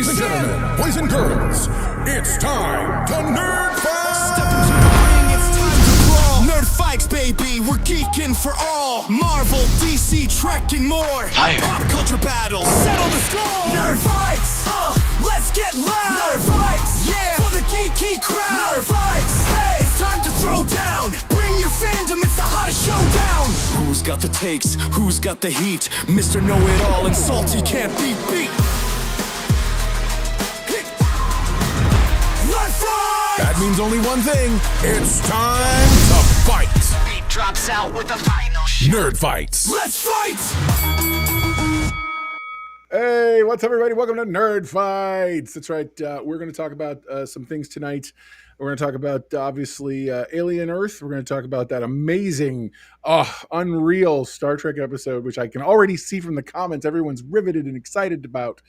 Ladies and gentlemen, boys and girls, it's time to nerd fight! Step into the ring, it's time to brawl. Nerd fights, baby, we're geeking for all. Marvel, DC, Trek, and more. Pop culture battles, settle the score. Nerd fights, let's get loud. Nerd fights, yeah, for the geeky crowd. Nerd fights, hey, it's time to throw down. Bring your fandom, it's the hottest showdown. Who's got the takes? Who's got the heat? Mr. Know-It-All and Salty can't be beat. That means only one thing. It's time to fight. Beat drops out with the final shot. Nerd fights. Let's fight! Hey, what's up, everybody? Welcome to Nerd Fights. That's right. We're going to talk about some things tonight. We're going to talk about, obviously, Alien Earth. We're going to talk about that amazing, unreal Star Trek episode, which I can already see from the comments everyone's riveted and excited about.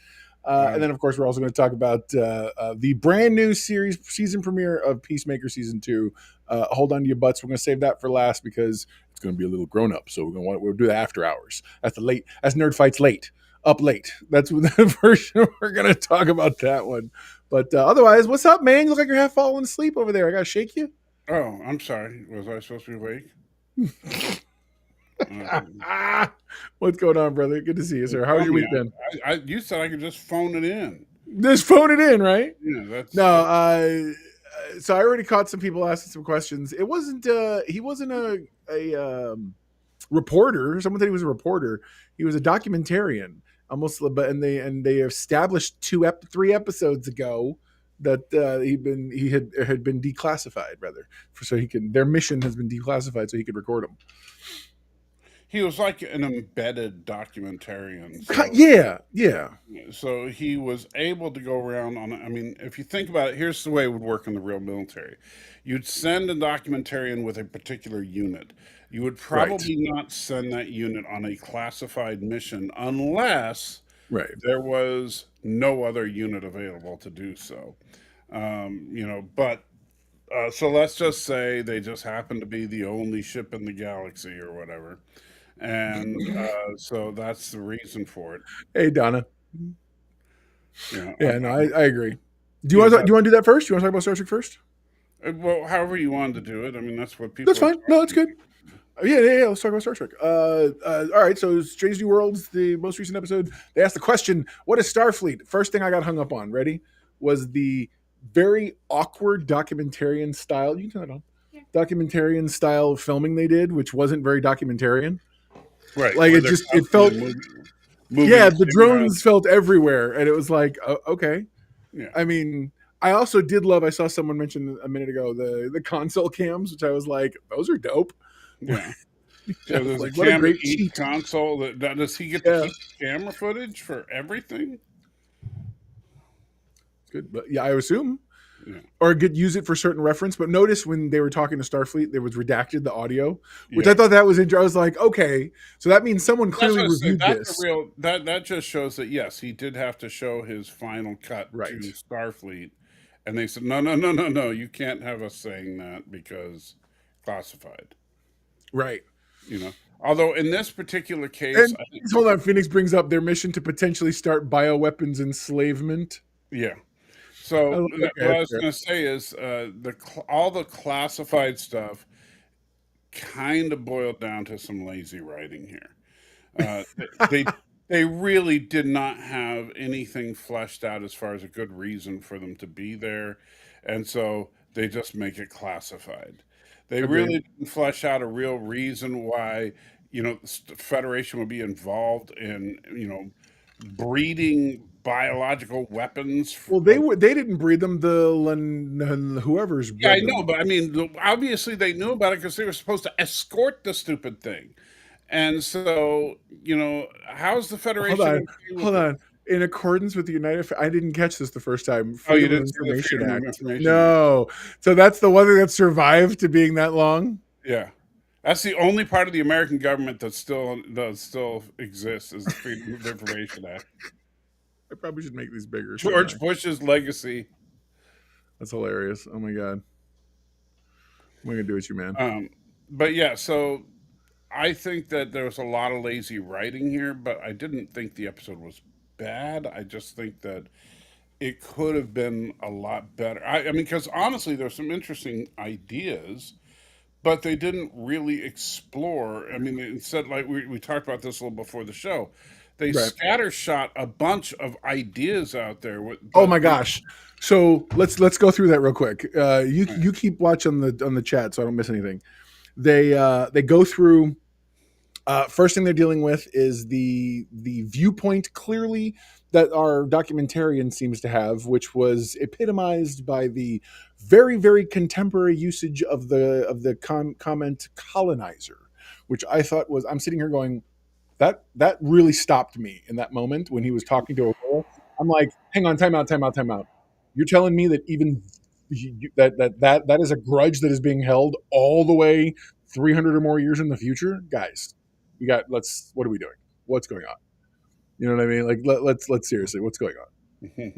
And then, of course, we're also going to talk about the brand new season premiere of Peacemaker Season 2. Hold on to your butts. We're going to save that for last because it's going to be a little grown up. So we'll do the after hours. That's Nerd Fights late. Up late. That's the version we're going to talk about that one. But otherwise, what's up, man? You look like you're half falling asleep over there. I got to shake you. Oh, I'm sorry. Was I supposed to be awake? What's going on, brother? Good to see you, sir. How's your week been? You said I could just phone it in. Just phone it in, right? Yeah, that's no. So I already caught some people asking some questions. It wasn't. He wasn't a reporter. Someone said he was a reporter. He was a documentarian. Almost, and they established 3 episodes ago that he had been declassified, rather, so he can. Their mission has been declassified, so he could record them. He was like an embedded documentarian. So, yeah. So he was able to go around on. I mean, if you think about it, here's the way it would work in the real military: you'd send a documentarian with a particular unit. You would probably not send that unit on a classified mission unless there was no other unit available to do so. But so let's just say they just happen to be the only ship in the galaxy or whatever. And so that's the reason for it. Hey, Donna. I agree. Do you want to do that first? Do you want to talk about Star Trek first? Well, however you wanted to do it. I mean, that's what people. That's fine. No, it's good. Yeah. Let's talk about Star Trek. All right. So, Strange New Worlds, the most recent episode, they asked the question, "What is Starfleet?" First thing I got hung up on. Ready? Was the very awkward documentarian style. You can turn it on. Yeah. Documentarian style filming they did, which wasn't very documentarian. Right. Like it felt. The drones felt everywhere, and it was like, okay. Yeah. I mean. I also did love. I saw someone mention a minute ago the console cams, which I was like, "Those are dope." Yeah, so there's like, what a great cheap console. Does he get to keep camera footage for everything? Good, but I assume, or use it for certain reference. But notice when they were talking to Starfleet, there was redacted the audio, which I thought that was interesting. I was like, okay, so that means someone clearly reviewed this. That just shows that yes, he did have to show his final cut to Starfleet. And they said, no, you can't have us saying that because classified. Right. Although in this particular case... And hold on, Phoenix brings up their mission to potentially start bioweapons enslavement. Yeah. So what I was going to say is all the classified stuff kind of boiled down to some lazy writing here. They really did not have anything fleshed out as far as a good reason for them to be there. And so they just make it classified. They really didn't flesh out a real reason why, the Federation would be involved in, breeding biological weapons. Well, they didn't breed them. Whoever's bred I know, but I mean, obviously they knew about it because they were supposed to escort the stupid thing. And so, how's the Federation? Hold on. In accordance with the I didn't catch this the first time. You didn't see the Freedom of Information No. So that's the one thing that survived to being that long? Yeah. That's the only part of the American government that still exists is the Freedom of Information Act. I probably should make these bigger. George Bush's legacy. That's hilarious. Oh, my God. I'm going to do with you, man. But yeah, so... I think that there was a lot of lazy writing here, but I didn't think the episode was bad. I just think that it could have been a lot better. I mean, because honestly, there's some interesting ideas, but they didn't really explore. I mean, instead, like we talked about this a little before the show, they Right. scattershot a bunch of ideas out there. Oh But my gosh. So let's go through that real quick. You right. you keep watch on the chat so I don't miss anything. They go through. First thing they're dealing with is the viewpoint clearly that our documentarian seems to have, which was epitomized by the very contemporary usage of the comment colonizer, which I thought was. I'm sitting here going, that really stopped me in that moment when he was talking to Aurora. I'm like, hang on, time out. You're telling me that even that is a grudge that is being held all the way 300 or more years in the future, guys. What are we doing? What's going on? You know what I mean? Like, let's seriously, what's going on?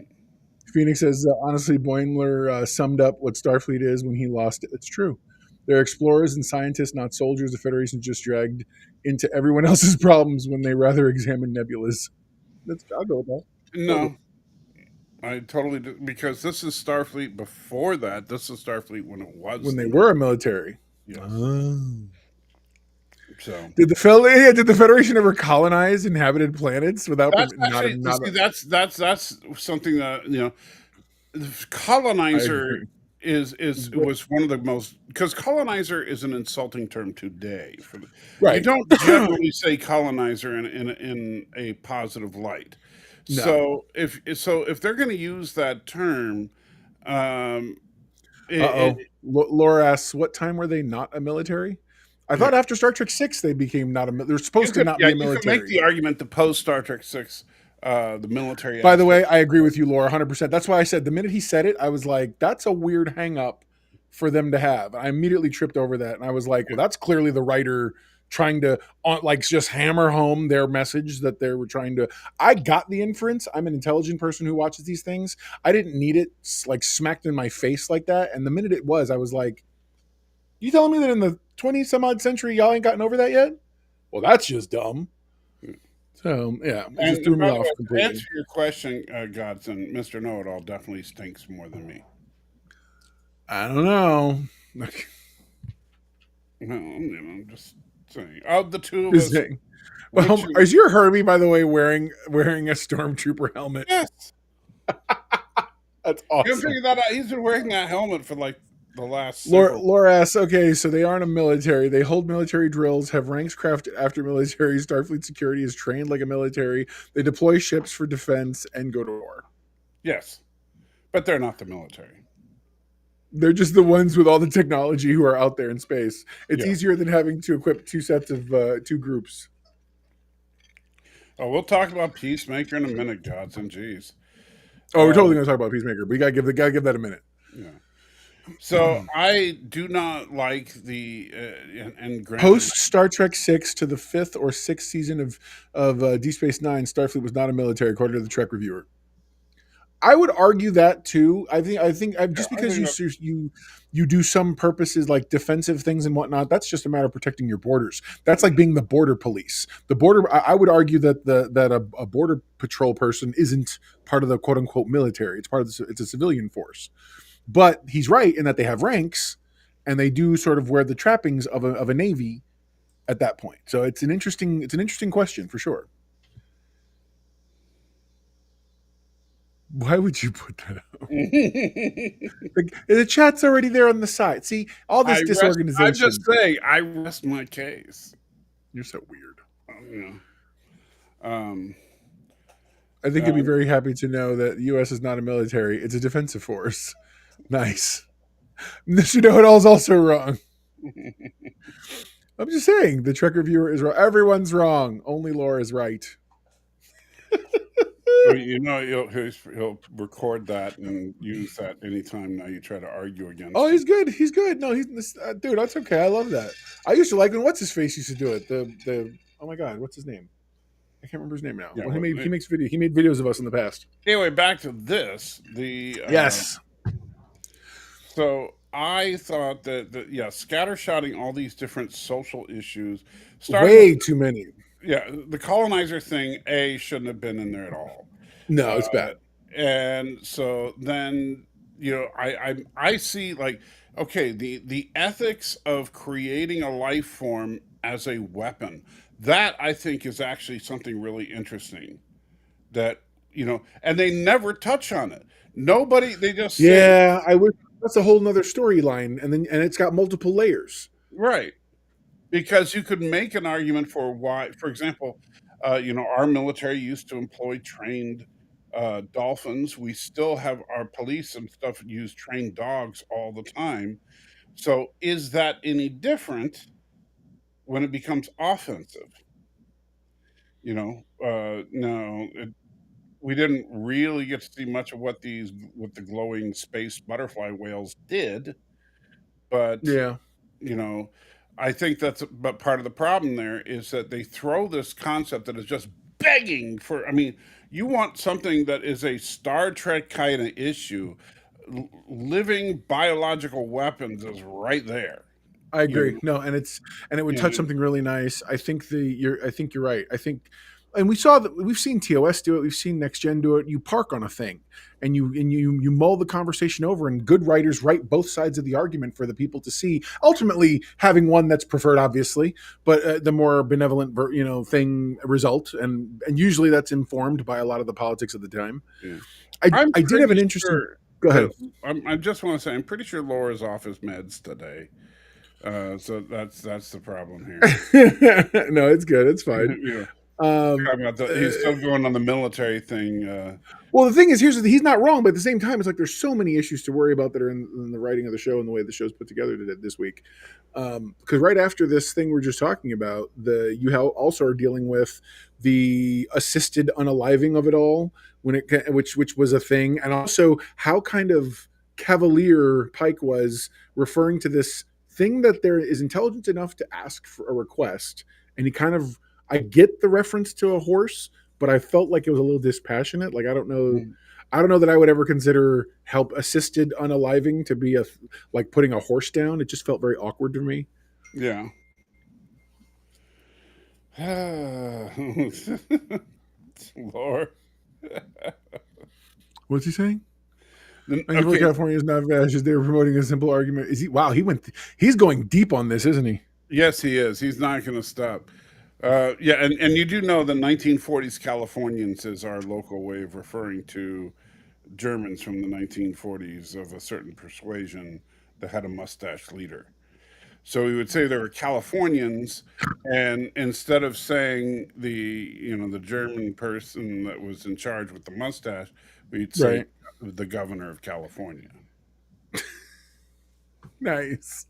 Phoenix says, honestly, Boimler summed up what Starfleet is when he lost it. It's true. They're explorers and scientists, not soldiers. The Federation just dragged into everyone else's problems when they rather examine nebulas. I'll go with that. No, I totally do, because this is Starfleet before that. This is Starfleet when it was When they were a military. Yes. Oh. So Did the Federation ever colonize inhabited planets without that's actually that's something that colonizer was one of the most, because colonizer is an insulting term today. Right. You don't generally say colonizer in a positive light. No. So if they're going to use that term, Laura asks, what time were they not a military? I thought after Star Trek 6 they became not a. They're supposed to not be a military. You can make the argument that post Star Trek 6, the military. By the way, I agree with you, Laura, 100%. That's why I said the minute he said it, I was like, that's a weird hang up for them to have. I immediately tripped over that, and I was like, well, that's clearly the writer trying to just hammer home their message that they were trying to. I got the inference. I'm an intelligent person who watches these things. I didn't need it like smacked in my face like that. And the minute it was, I was like, you telling me that in the 20 some odd century y'all ain't gotten over that yet? Well, that's just dumb. So yeah, it just threw me off completely. To answer your question, Godson, Mr. Know-It-All definitely stinks more than me. I don't know. No, I'm just saying. Of the two of us, well, is your Herbie, by the way, wearing a stormtrooper helmet? Yes. That's awesome. You figure that out. He's been wearing that helmet for like the last. Laura asks, okay, so they aren't a military. They hold military drills, have ranks crafted after military. Starfleet security is trained like a military. They deploy ships for defense and go to war. Yes, but they're not the military. They're just the ones with all the technology who are out there in space. It's easier than having to equip two sets of two groups. Oh, we'll talk about Peacemaker in a minute, Godson. Jeez. Oh, we're totally going to talk about Peacemaker, but you got to give that a minute. Yeah. So I do not like the and post Star Trek 6 to the 5th or 6th season of Deep Space Nine. Starfleet was not a military, according to the Trek Reviewer. I would argue that too. I think just because you do some purposes like defensive things and whatnot, that's just a matter of protecting your borders. That's like being the border police. The border. I would argue that a border patrol person isn't part of the quote unquote military. It's a civilian force. But he's right in that they have ranks, and they do sort of wear the trappings of a navy at that point. So it's an interesting question for sure. Why would you put that up? The chat's already there on the side. See, all this disorganization. I'm just saying, I rest my case. You're so weird. I think you'd be very happy to know that the U.S. is not a military. It's a defensive force. Nice. Mr. Know-It-All is also wrong. I'm just saying, the Trek Reviewer is wrong. Everyone's wrong. Only Laura is right. He'll record that and use that anytime now you try to argue against. Oh, he's good. He's good. No, dude. That's okay. I love that. I used to like when what's his face used to do it. The oh my god, what's his name? I can't remember his name now. Yeah, well, he makes video. He made videos of us in the past. Anyway, back to this. Yes. So I thought that scattershotting all these different social issues. Way too many. Yeah, the colonizer thing, shouldn't have been in there at all. No, it's bad. and so then I see, like, okay, the ethics of creating a life form as a weapon, that I think is actually something really interesting, that and they never touch on it. Nobody, they just say, Yeah, I wish that's a whole nother storyline, and it's got multiple layers. right, because you could make an argument for why, for example, our military used to employ trained dolphins. We still have our police and stuff use trained dogs all the time. So is that any different when it becomes offensive? No, we didn't really get to see much of what the glowing space butterfly whales did, but Yeah, you know I think but part of the problem there is that they throw this concept that is just begging for, I mean, you want something that is a Star Trek kind of issue. Living biological weapons is right there. I you agree. know, No, and it would you touch know something really nice. I think you're right. I think, and we saw that we've seen TOS do it. We've seen Next Gen do it. You park on a thing, and you mull the conversation over, and good writers write both sides of the argument for the people to see. Ultimately, having one that's preferred, obviously, but the more benevolent, thing result, and usually that's informed by a lot of the politics of the time. yeah. I I'm I did have pretty an interesting. sure Go ahead. this. I just want to say, I'm pretty sure Laura's off his meds today. So that's the problem here. No, it's good. It's fine. you know, Um, talking about he's uh, still going on the military thing. well, the thing is, he's not wrong, but at the same time, it's like there's so many issues to worry about that are in the writing of the show and the way the show's put together this week. Because right after this thing we're just talking about, also are dealing with the assisted unaliving of it all, which was a thing, and also how kind of cavalier Pike was referring to this thing that there is intelligent enough to ask for a request, and he kind of, I get the reference to a horse, but I felt like it was a little dispassionate. Like I don't know that I would ever consider help assisted unaliving to be like putting a horse down. It just felt very awkward to me. Yeah. Lord. What's he saying? Angular Okay. California is not fascist. They were promoting a simple argument. Is he? Wow, he's going deep on this, isn't he? Yes, he is. He's not going to stop. Yeah, and you do know the 1940s Californians is our local way of referring to Germans from the 1940s of a certain persuasion that had a mustache leader. So we would say there were Californians, and instead of saying the German person that was in charge with the mustache, we'd say Right. the governor of California. Nice.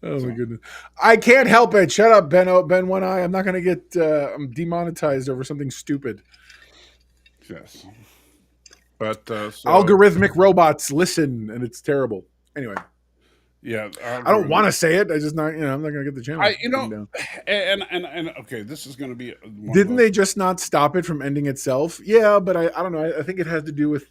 Oh my So goodness. I can't help it. Shut up, Ben One Eye. I'm not going to get I'm demonetized over something stupid. yes, but Algorithmic robots listen, and it's terrible. Anyway, yeah, I don't want to say it. I just not, I'm not going to get the channel I taken down. and okay, this is going to be one of Didn't those. they just not stop it from ending itself? Yeah, but I don't know. I think it has to do with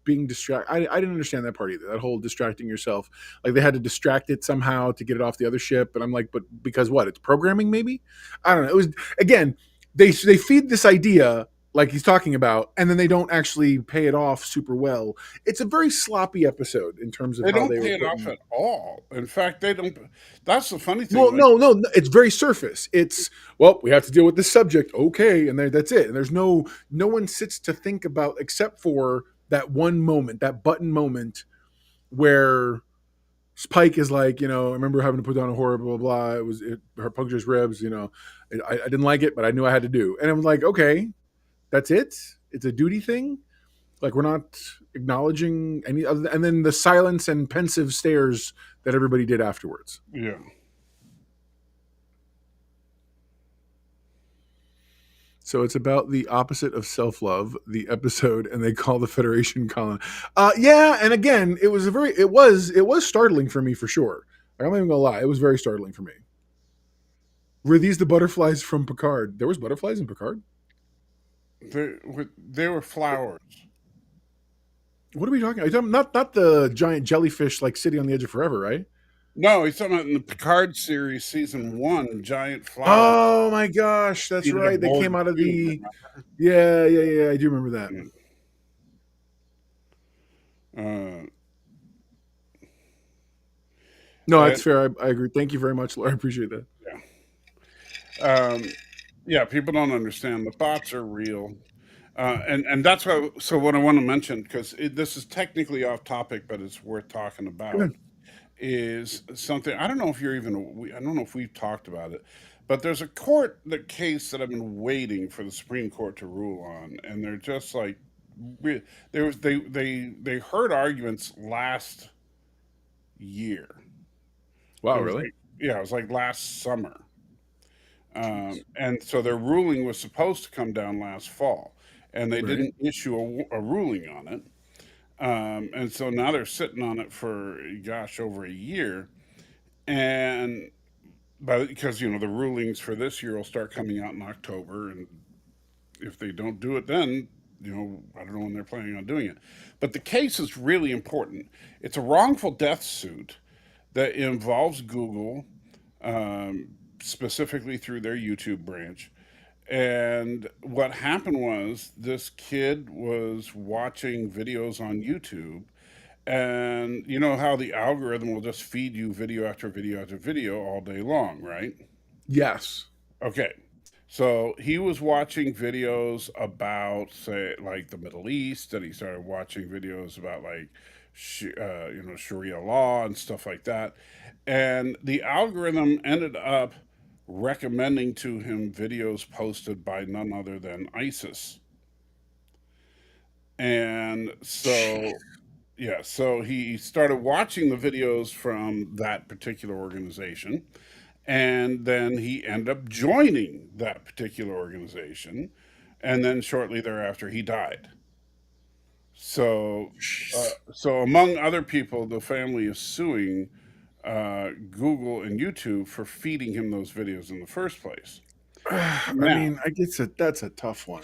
being distracted. I didn't understand that part either. That whole distracting yourself. Like they had to distract it somehow to get it off the other ship. And I'm like, but because what? It's programming, maybe? I don't know. It was, again, they feed this idea like he's talking about, and then they don't actually pay it off super well. It's a very sloppy episode in terms of They how don't they were pay it off putting. at all. In fact, they don't. That's the funny thing. Well, Like, no, it's very surface. It's, well, we have to deal with this subject, okay, and that's it. And there's no one sits to think about except for that one moment, that button moment where Spike is like, I remember having to put down a horror, blah blah blah. Her punctures ribs, I didn't like it, but I knew I had to do. And I'm like, okay, that's it. It's a duty thing. Like we're not acknowledging any other, and then the silence and pensive stares that everybody did afterwards. yeah, So it's about the opposite of self-love, the episode, and they call the Federation colon. Yeah, and again, it was startling for me for sure. Like, I'm not even gonna lie, it was very startling for me. Were these the butterflies from Picard? There was butterflies in Picard. they were flowers. What are we talking? Are you talking not the giant jellyfish like City on the Edge of Forever, right? No, he's talking about in the Picard series, season one, giant flowers Oh my gosh, that's seated right. They aboard came out of the tube. the. Yeah. I do remember that. Remember? Uh, No, that's and fair. I agree. Thank you very much, Laura. I appreciate that. yeah, people don't understand the bots are real. And that's what. So what I want to mention, because this is technically off topic, but it's worth talking Go about, ahead. is something. I don't know if you're even. I don't know if we've talked about it, but there's a court case that I've been waiting for the Supreme Court to rule on, and they're just like, there was they heard arguments last year. It Wow, was really? like, yeah, it was like last summer. And so their ruling was supposed to come down last fall, and they Right. didn't issue a ruling on it. And so now they're sitting on it for, gosh, over a year. And because the rulings for this year will start coming out in October, and if they don't do it then, I don't know when they're planning on doing it. But the case is really important. It's a wrongful death suit that involves Google, specifically through their YouTube branch. And what happened was this kid was watching videos on YouTube, and you know how the algorithm will just feed you video after video after video all day long, right? Yes. Okay. So he was watching videos about, say, like the Middle East, and he started watching videos about like, Sharia law and stuff like that. And the algorithm ended up recommending to him videos posted by none other than ISIS. And so, yeah, so he started watching the videos from that particular organization, and then he ended up joining that particular organization, and then shortly thereafter he died. So, Jeez. so among other people, the family is suing Google and YouTube for feeding him those videos in the first place. I Now, mean, I guess that's a tough one.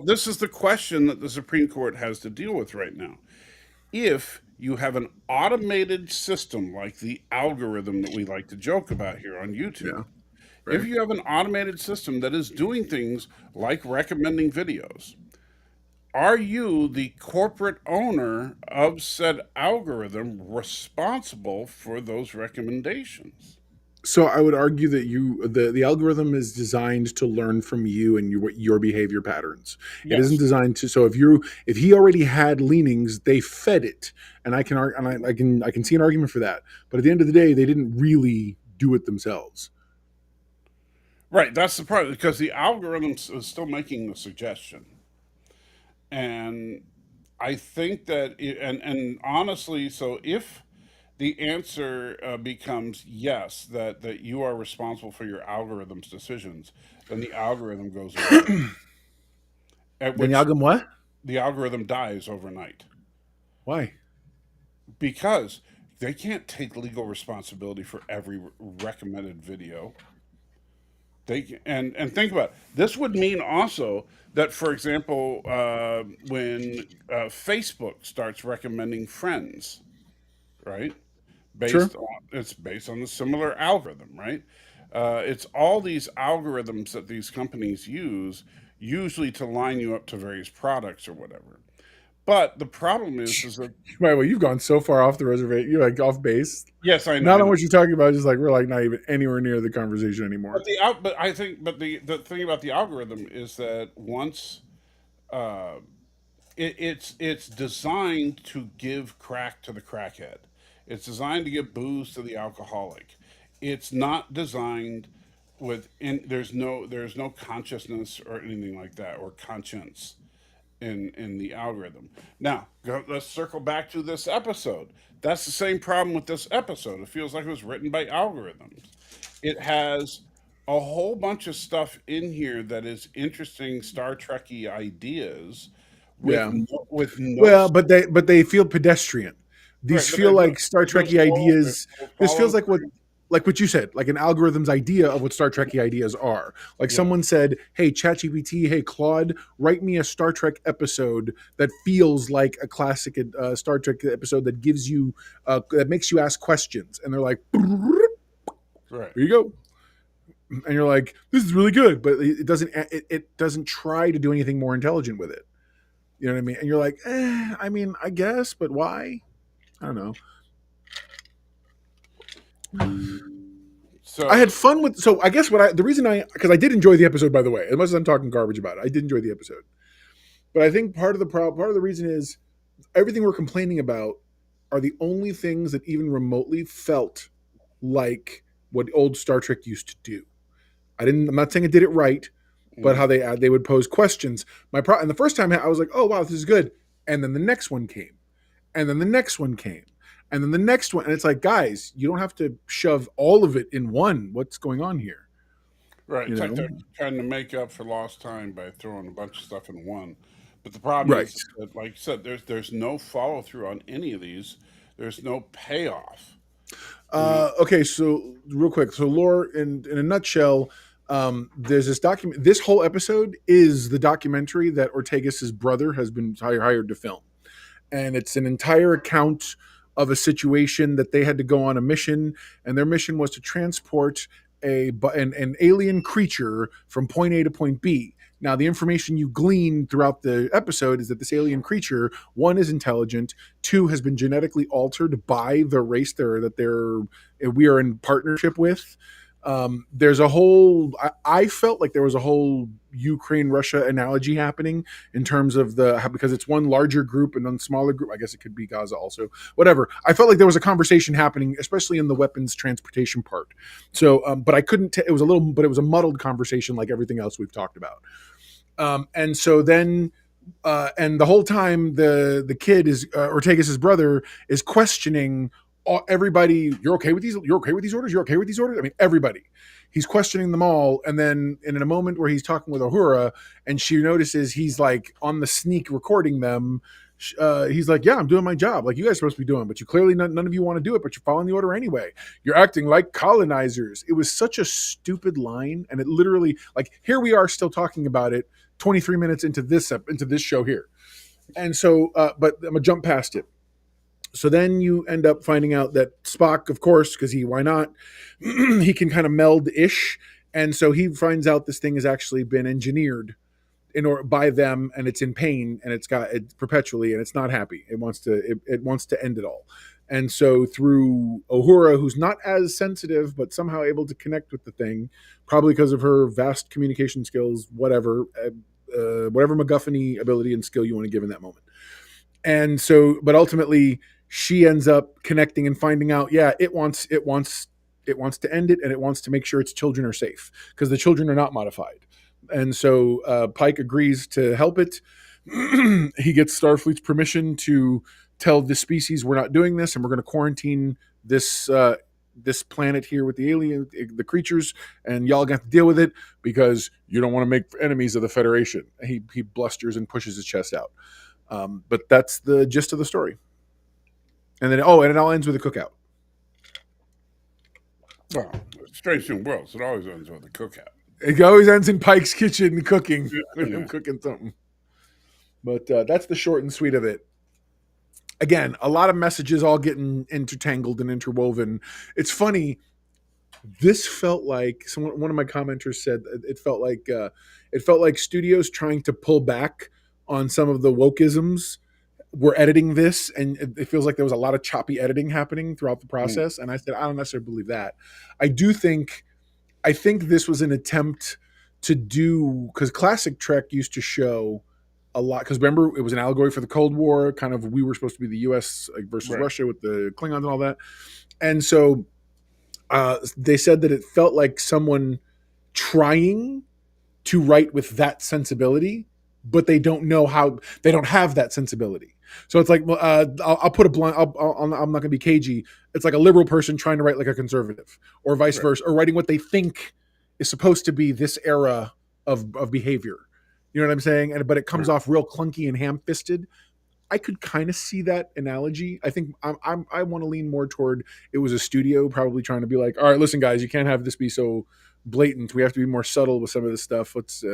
this is the question that the Supreme Court has to deal with right now. If you have an automated system like the algorithm that we like to joke about here on YouTube, Yeah. if Right. you have an automated system that is doing things like recommending videos, are you, the corporate owner of said algorithm, responsible for those recommendations? So I would argue that the algorithm is designed to learn from you and your behavior patterns. It isn't Yes. designed to. So if he already had leanings, they fed it, and I can see an argument for that. But at the end of the day, they didn't really do it themselves. Right, that's the part, because the algorithm is still making the suggestion. And I think that, and honestly, so if the answer becomes yes, that you are responsible for your algorithm's decisions, then the algorithm goes away. At Then the which algorithm what? the algorithm dies overnight, Why? because they can't take legal responsibility for every recommended video. And think about it. This would mean also that, for example, when Facebook starts recommending friends, right? Sure. It's based on the similar algorithm, right? It's all these algorithms that these companies use, usually to line you up to various products or whatever. But the problem is that, Right. Well, you've gone so far off the reservation. You're like off base. yes, Not I on know. what you're talking about. Just like we're like not even anywhere near the conversation anymore. But I think, but the thing about the algorithm is that once uh, it's designed to give crack to the crackhead. It's designed to give booze to the alcoholic. It's not designed there's no consciousness or anything like that, or conscience in the algorithm. Now, let's circle back to this episode. That's the same problem with this episode. It feels like it was written by algorithms. It has a whole bunch of stuff in here that is interesting Star Trekky ideas Yeah. with no Well, but they feel pedestrian. These right, but feel like Star there's Trekky no ideas. This follow feels like through. like what you said, like an algorithm's idea of what Star Trekky ideas are. Like Yeah, someone said, "Hey, ChatGPT, hey Claude, write me a Star Trek episode that feels like a classic Star Trek episode that gives you that makes you ask questions." And they're like, "Here right. you go." And you're like, "This is really good," but it doesn't try to do anything more intelligent with it. You know what I mean? And you're like, I mean, I guess, but why? I don't know. I So had fun with. So I guess the reason because I did enjoy the episode, by the way, as much as I'm talking garbage about it, I did enjoy the episode. But I think part of the reason is everything we're complaining about are the only things that even remotely felt like what old Star Trek used to do. I'm not saying it did it right, but how they would pose questions. And the first time I was like, oh wow, this is good. And then the next one came, and then the next one came, and then the next one, and it's like, guys, you don't have to shove all of it in one. What's going on here? right, You it's like know? they're trying to make up for lost time by throwing a bunch of stuff in one. But the problem Right. is that, like you said, there's no follow through on any of these. There's no payoff. I mean, Okay, so real quick, so lore in a nutshell, there's this document. This whole episode is the documentary that Ortegas's brother has been hired to film, and it's an entire account of a situation that they had to go on a mission, and their mission was to transport an alien creature from point A to point B. Now, the information you glean throughout the episode is that this alien creature, one, is intelligent, two, has been genetically altered by the race we are in partnership with. There's a whole. I felt like there was a whole Ukraine-Russia analogy happening in terms of because it's one larger group and one smaller group. I guess it could be Gaza also. Whatever. I felt like there was a conversation happening, especially in the weapons transportation part. So, but I couldn't. It was a muddled conversation, like everything else we've talked about. And so then, and the whole time, the kid is Ortegas's brother is questioning everybody. You're okay with these? You're okay with these orders? You're okay with these orders? I mean, everybody. He's questioning them all, and then in a moment where he's talking with Uhura, and she notices he's like on the sneak recording them. He's like, "Yeah, I'm doing my job, like you guys are supposed to be doing, but you clearly none of you want to do it, but you're following the order anyway. You're acting like colonizers." It was such a stupid line, and it literally, like, here we are still talking about it 23 minutes into this show here. And so, but I'm gonna jump past it. So then you end up finding out that Spock, of course, because why not? He can kind of meld ish. And so he finds out this thing has actually been engineered by them, and it's in pain, and it's perpetually, and it's not happy. It wants to end it all. And so through Uhura, who's not as sensitive, but somehow able to connect with the thing, probably because of her vast communication skills, whatever MacGuffin-y ability and skill you want to give in that moment. And so, but ultimately, she ends up connecting and finding out, yeah, it wants to end it, and it wants to make sure its children are safe because the children are not modified. And so Pike agrees to help it. He gets Starfleet's permission to tell the species we're not doing this, and we're going to quarantine this planet here with the creatures, and y'all got to deal with it because you don't want to make enemies of the Federation. He blusters and pushes his chest out. But that's the gist of the story. And then, and it all ends with a cookout. well, Strange New Worlds, it always ends with a cookout. It always ends in Pike's kitchen cooking, Yeah. cooking something. But that's the short and sweet of it. Again, a lot of messages all getting intertangled and interwoven. It's funny. This felt like one of my commenters said it felt like studios trying to pull back on some of the wokeisms were editing this, and it feels like there was a lot of choppy editing happening throughout the process. And I said, I don't necessarily believe that. I think this was an attempt to do, because classic Trek used to show a lot, because remember, it was an allegory for the Cold War, kind of, we were supposed to be the US versus Right. Russia with the Klingons and all that. And so they said that it felt like someone trying to write with that sensibility, but they don't know how, they don't have that sensibility. So it's like, I'll put a blunt. I'm not going to be cagey. It's like a liberal person trying to write like a conservative, or vice versa, or writing what they think is supposed to be this era of behavior. You know what I'm saying? But it comes off real clunky and ham-fisted. I could kind of see that analogy. I think I want to lean more toward it was a studio probably trying to be like, all right, listen, guys, you can't have this be so blatant. We have to be more subtle with some of this stuff. Let's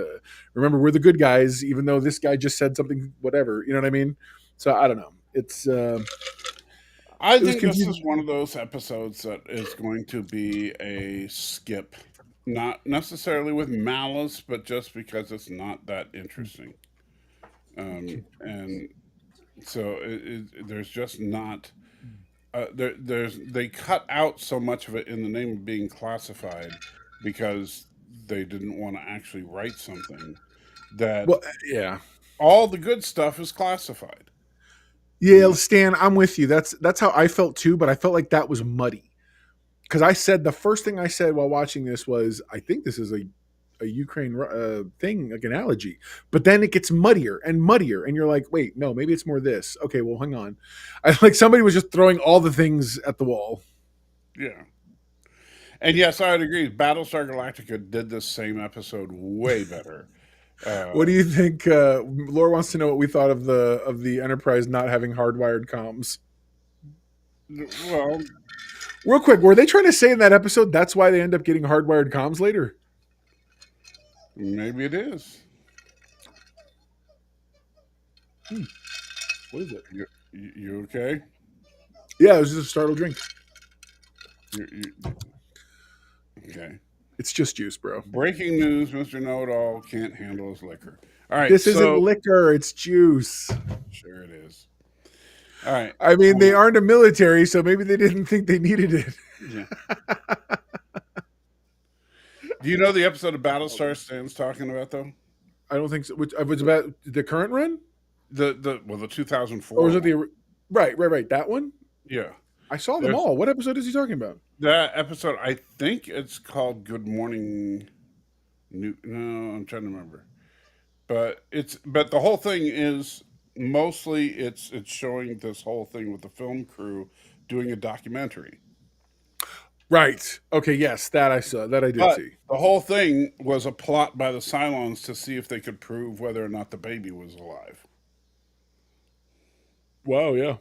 remember we're the good guys, even though this guy just said something, whatever. You know what I mean? So I don't know. I think this is one of those episodes that is going to be a skip. Not necessarily with malice, but just because it's not that interesting. And so there's just not. They cut out so much of it in the name of being classified because they didn't want to actually write something that Well, yeah. all the good stuff is classified. Yeah, Stan, I'm with you. That's how I felt too, but I felt like that was muddy. Because I said the first thing I said while watching this was, I think this is a Ukraine thing, like analogy. But then it gets muddier and muddier, and you're like, wait, no, maybe it's more this. Okay, well, hang on. Like somebody was just throwing all the things at the wall. Yeah. And yes, I would agree. Battlestar Galactica did this same episode way better. What do you think? Laura wants to know what we thought of the Enterprise not having hardwired comms. Well, real quick, were they trying to say in that episode that's why they end up getting hardwired comms later? Maybe it is. What is it? You okay? Yeah, it was just a startled drink. Okay. It's just juice, bro. Breaking news: Mr. Know-It-All can't handle his liquor. All right, this isn't liquor; it's juice. Sure, it is. All right. I mean, they aren't a military, so maybe they didn't think they needed it. Yeah. Do you know the episode of Battlestar Stan's talking about though? I don't think so. Which was about the current run? The 2004. Or was it the right? That one? Yeah. I saw them all. What episode is he talking about? That episode, I think it's called Good Morning. No, I'm trying to remember. But the whole thing is mostly it's showing this whole thing with the film crew doing a documentary. Right. Okay. Yes, that I saw. That I did see. The whole thing was a plot by the Cylons to see if they could prove whether or not the baby was alive. Wow. Yeah.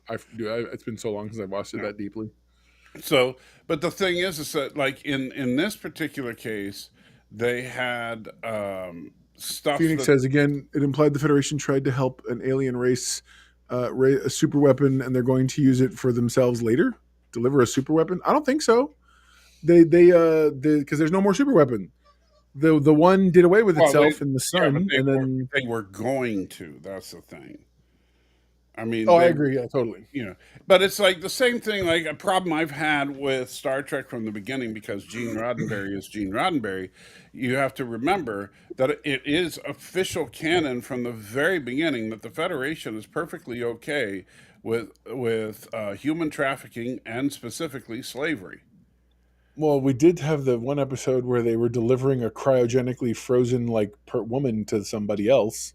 It's been so long since I've watched it that deeply. So, but the thing is that like in this particular case, they had stuff. Phoenix says again, it implied the Federation tried to help an alien race a super weapon, and they're going to use it for themselves later. Deliver a super weapon? I don't think so. They because there's no more super weapon. The one did away with itself in the sun, and then they were going to. That's the thing. I mean, I agree. Yeah, totally. You know, but it's like the same thing. Like a problem I've had with Star Trek from the beginning, because Gene Roddenberry is Gene Roddenberry. You have to remember that it is official canon from the very beginning that the Federation is perfectly okay with human trafficking and specifically slavery. Well, we did have the one episode where they were delivering a cryogenically frozen woman to somebody else.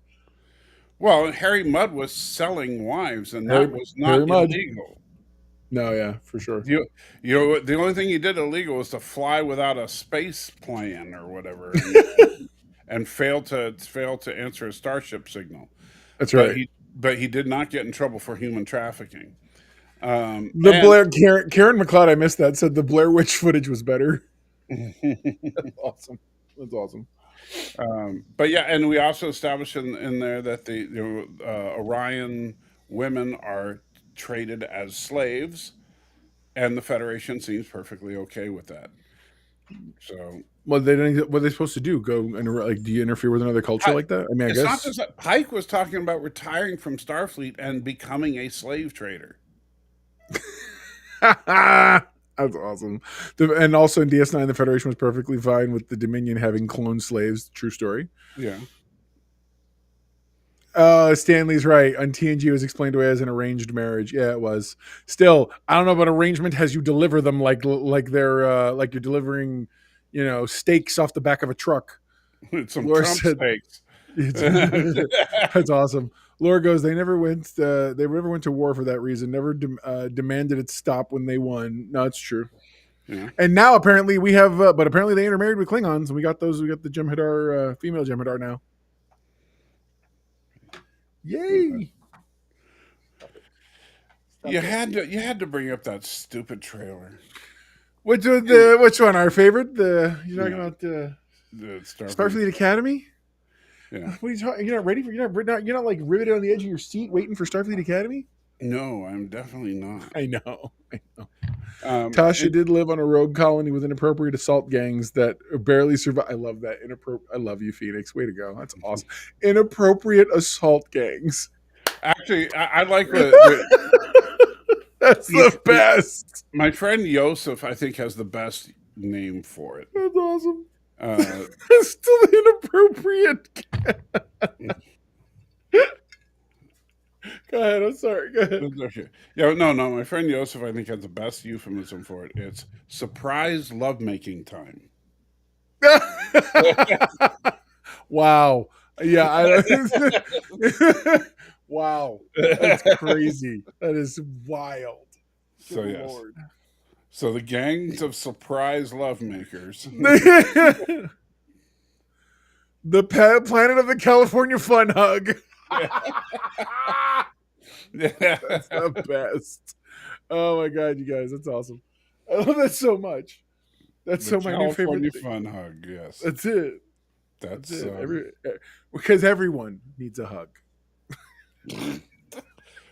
Well, Harry Mudd was selling wives, and that was not illegal. No, yeah, for sure. You know, the only thing he did illegal was to fly without a space plan or whatever, and fail to answer a starship signal. That's right. But he did not get in trouble for human trafficking. Karen McLeod, I missed that, said the Blair Witch footage was better. That's awesome. That's awesome. But yeah, and we also established in there that the Orion women are traded as slaves, and the Federation seems perfectly okay with that. So, well, what are they supposed to do? Go and do you interfere with another culture like that? I mean, I guess not just that. Pike was talking about retiring from Starfleet and becoming a slave trader. That's awesome. And also in DS9, the Federation was perfectly fine with the Dominion having clone slaves. True story. Yeah. Stanley's right. On TNG, it was explained away as an arranged marriage. Yeah, it was. Still, I don't know about arrangement as you deliver them like they're like you're delivering, steaks off the back of a truck. Some Laura Trump steaks. That's awesome. Laura goes, they never went to war for that reason. Never demanded it stop when they won. No, it's true. Yeah. And now apparently we have, but apparently they intermarried with Klingons, and we got the Jem'Hadar, female Jem'Hadar now. Yay! You had to bring up that stupid trailer. Which one? Our favorite? You're talking about the Starfleet Academy? Yeah. What are you talking? You're not ready for? You're not like riveted on the edge of your seat waiting for Starfleet Academy? No, I'm definitely not. I know. Tasha did live on a rogue colony with inappropriate assault gangs that barely survived. I love that. I love you, Phoenix. Way to go. That's awesome. Inappropriate assault gangs. Actually, I like That's the best. My friend Yosef, I think, has the best name for it. That's awesome. Still inappropriate. Go ahead. I'm sorry. Go ahead. Okay. Yeah, no. My friend Yosef, I think, has the best euphemism for it. It's surprise lovemaking time. Wow. Yeah. Wow. That's crazy. That is wild. So Good yes. Lord. So the gangs of surprise lovemakers. The planet of the California Fun Hug. That's the best. Oh my god, you guys, that's awesome. I love that so much. That's so my new favorite thing. Fun Hug. Yes, that's it. That's it. Because everyone needs a hug.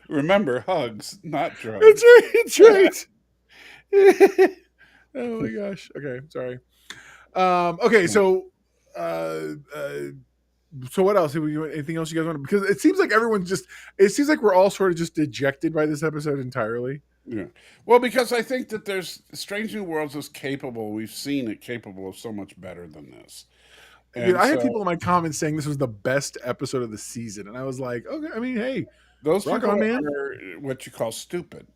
Remember, hugs, not drugs. That's right. That's right. Oh my gosh. Okay, sorry. Okay, so so what else? Anything else you guys want to? Because it seems like everyone's just. It seems like we're all sort of just dejected by this episode entirely. Yeah. Well, because I think that there's Strange New Worlds is capable. We've seen it capable of so much better than this. Dude, I had people in my comments saying this was the best episode of the season, and I was like, okay. I mean, hey, those people man. are what you call stupid.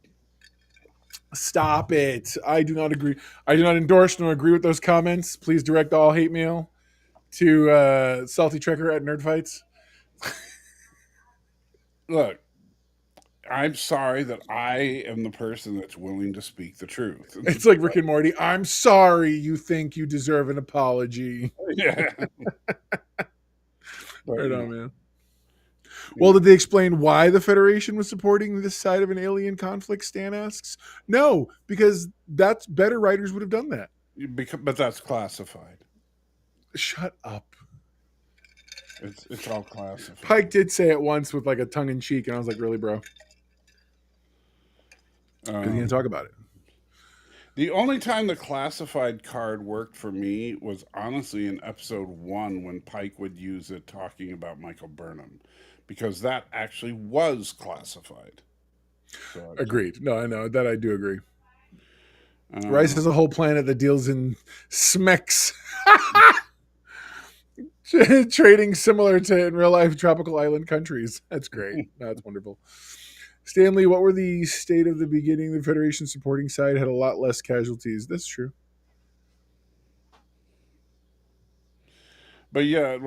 Stop it! I do not agree. I do not endorse nor agree with those comments. Please direct all hate mail to SaltyTrekker at NERDFIGHTS. Look, I'm sorry that I am the person that's willing to speak the truth. It's like Rick and Morty. I'm sorry you think you deserve an apology. Yeah. Right on, man. Well, did they explain why the Federation was supporting this side of an alien conflict, Stan asks. No, because that's better writers would have done that. But that's classified. Shut up. It's all classified. Pike did say it once with like a tongue in cheek, and I was like, really, bro? Because he didn't talk about it. The only time the classified card worked for me was honestly in episode 1 when Pike would use it talking about Michael Burnham, because that actually was classified. So agreed. No, I know that. I do agree. Rice has a whole planet that deals in smeks. Trading similar to in real life tropical island countries. That's great. That's wonderful. Stanley, what were the state of the beginning? The Federation supporting side had a lot less casualties. That's true. But yeah,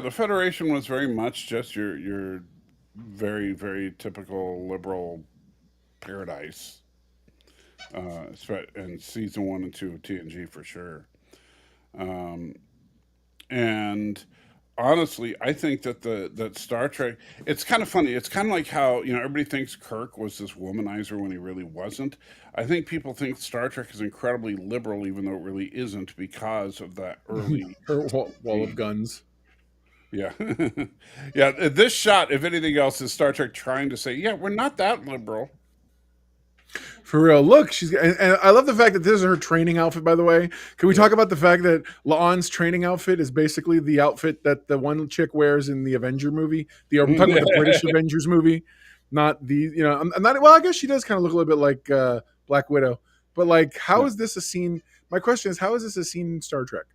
the Federation was very much just your very, very typical liberal paradise. In season 1 and 2 of TNG for sure. And honestly, I think that Star Trek, it's kind of funny. It's kind of like how, everybody thinks Kirk was this womanizer when he really wasn't. I think people think Star Trek is incredibly liberal, even though it really isn't, because of that early wall of guns. Yeah. Yeah. This shot, if anything else, is Star Trek trying to say, yeah, we're not that liberal. For real. Look, and I love the fact that this is her training outfit, by the way. Can we talk about the fact that La'an's training outfit is basically the outfit that the one chick wears in the Avenger movie? I'm talking about the British Avengers movie, not the, I'm not, well, I guess she does kind of look a little bit like Black Widow, but like, how is this a scene? My question is, how is this a scene in Star Trek?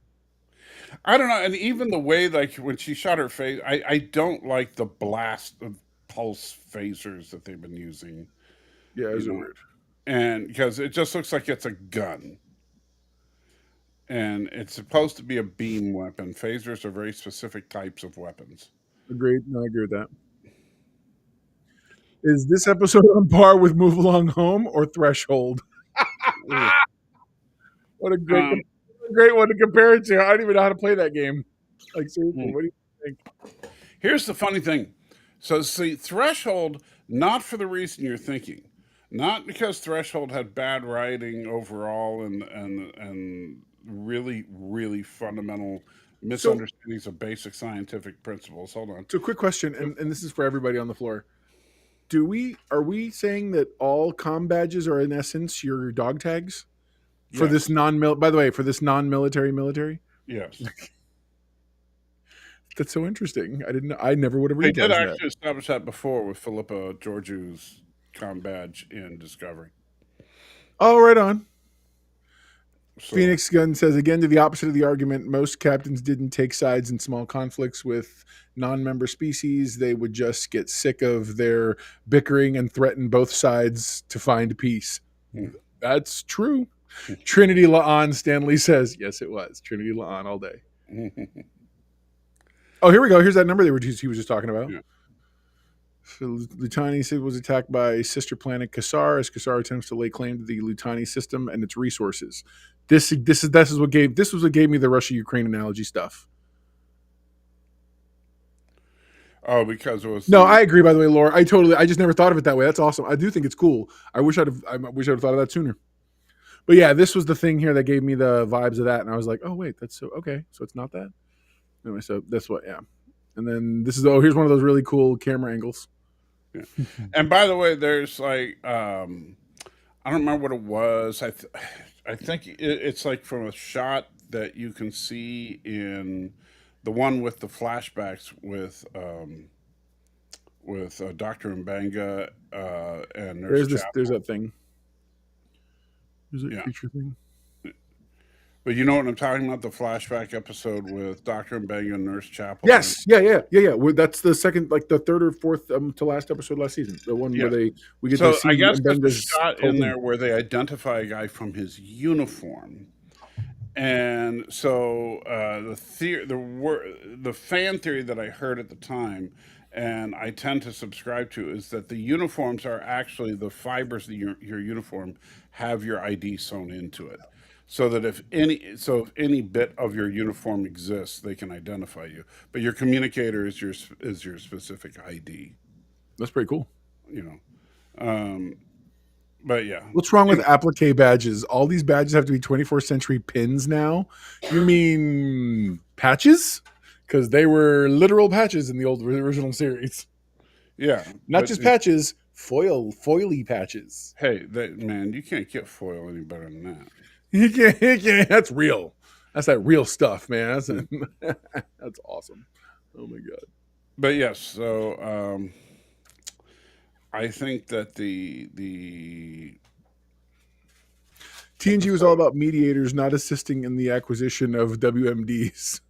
I don't know. And even the way, like, when she shot her face, I don't like the blast of pulse phasers that they've been using. Yeah, it's weird. And because it just looks like it's a gun. And it's supposed to be a beam weapon. Phasers are very specific types of weapons. Agreed. No, I agree with that. Is this episode on par with Move Along Home or Threshold? What a great one to compare it to. I don't even know how to play that game. Like, seriously, what do you think? Here's the funny thing. So, see, Threshold, not for the reason you're thinking. Not because Threshold had bad writing overall and really, really fundamental misunderstandings of basic scientific principles. Hold on. So, quick question, and this is for everybody on the floor. are we saying that all comm badges are in essence your dog tags for Yes. this by the way, for this non-military military? Yes. That's so interesting. I never would have They did realized that. actually establish that before with Philippa Georgiou's comm badge in Discovery. Oh, right on. So, Phoenix Gun says, again, to the opposite of the argument, most captains didn't take sides in small conflicts with non-member species. They would just get sick of their bickering and threaten both sides to find peace. That's true. Trinity La'an, Stanley says, yes, it was. Trinity La'an all day. Oh, here we go. Here's that number he was just talking about. Yeah. So Lutani was attacked by sister planet Kassar as Kassar attempts to lay claim to the Lutani system and its resources. This was what gave me the Russia-Ukraine analogy stuff. Oh, because it was I agree. By the way, Laura, I just never thought of it that way. That's awesome. I do think it's cool. I wish I'd have thought of that sooner. But yeah, this was the thing here that gave me the vibes of that, and I was like, oh wait, that's so okay. So it's not that. Anyway, so that's what, yeah. And then here's one of those really cool camera angles. Yeah. And by the way, there's like I don't remember what it was. I think it's like from a shot that you can see in the one with the flashbacks with Dr. Mbanga and Nurse Chapel. There's that thing. There's that Yeah. creature thing. But you know what I'm talking about? The flashback episode with Dr. Mbanga and Nurse Chapel. Yes, yeah. That's the second, like the third or fourth to last episode last season. The one where we get to see. I guess there's a shot in there where they identify a guy from his uniform, and so the fan theory that I heard at the time, and I tend to subscribe to, is that the uniforms are actually the fibers of your uniform have your ID sewn into it. So that if any bit of your uniform exists, they can identify you. But your communicator is your specific ID. That's pretty cool. But yeah, what's wrong with applique badges? All these badges have to be 24th century pins now. You mean patches? Because they were literal patches in the original series. Yeah, not just patches, foily patches. Hey, man, you can't get foil any better than that. You can't. That's real. That's that real stuff, man. That's awesome. Oh my god. But yes, so I think that the TNG was all about mediators not assisting in the acquisition of WMDs.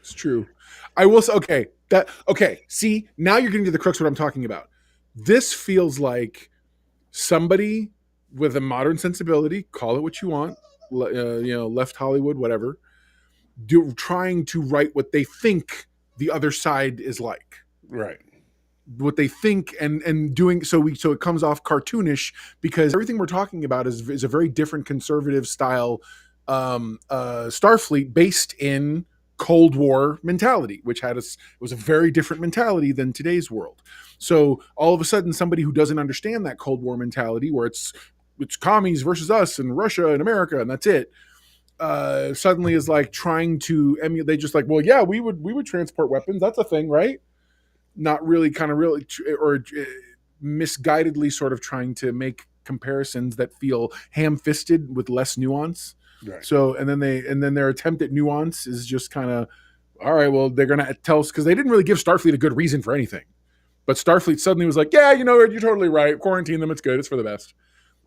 It's true. I will say, okay. See, now you're getting to the crux of what I'm talking about. This feels like somebody with a modern sensibility, call it what you want, left Hollywood, whatever, trying to write what they think the other side is like. Right. What they think and doing so it comes off cartoonish, because everything we're talking about is a very different conservative style Starfleet based in Cold War mentality, which was a very different mentality than today's world. So all of a sudden, somebody who doesn't understand that Cold War mentality, where it's commies versus us and Russia and America and that's it, suddenly is like trying to emulate. They just like, well, yeah, we would transport weapons. That's a thing, right? Not really, kind of really, or misguidedly sort of trying to make comparisons that feel ham-fisted with less nuance. Right. So, and then their attempt at nuance is just kind of, all right, well, they're going to tell us, because they didn't really give Starfleet a good reason for anything. But Starfleet suddenly was like, yeah, you're totally right. Quarantine them. It's good. It's for the best.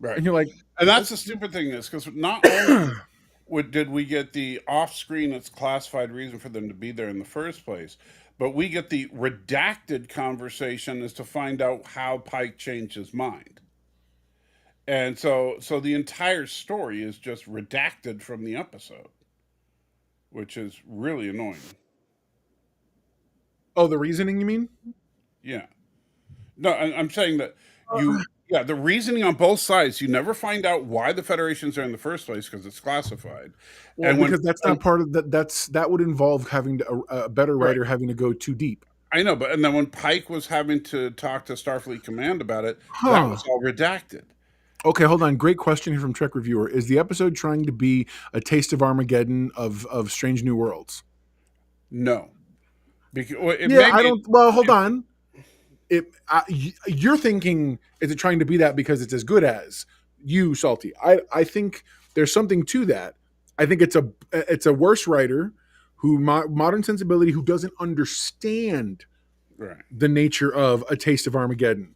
Right. And you're like, and that's the stupid thing is, because not only did we get the off-screen, it's classified reason for them to be there in the first place, but we get the redacted conversation as to find out how Pike changed his mind. And so the entire story is just redacted from the episode, which is really annoying. Oh, the reasoning, you mean? Yeah. No, I'm saying that the reasoning on both sides, you never find out why the Federation's there in the first place because it's classified. Well, because that's not part of that. That would involve having a better writer having to go too deep. I know, and then when Pike was having to talk to Starfleet Command about it, that was all redacted. Okay, hold on. Great question here from Trek Reviewer. Is the episode trying to be a taste of Armageddon of Strange New Worlds? No. Hold on. you're thinking, is it trying to be that because it's as good as you, Salty? I think there's something to that. I think it's a worse writer who modern sensibility who doesn't understand Right. the nature of A Taste of Armageddon.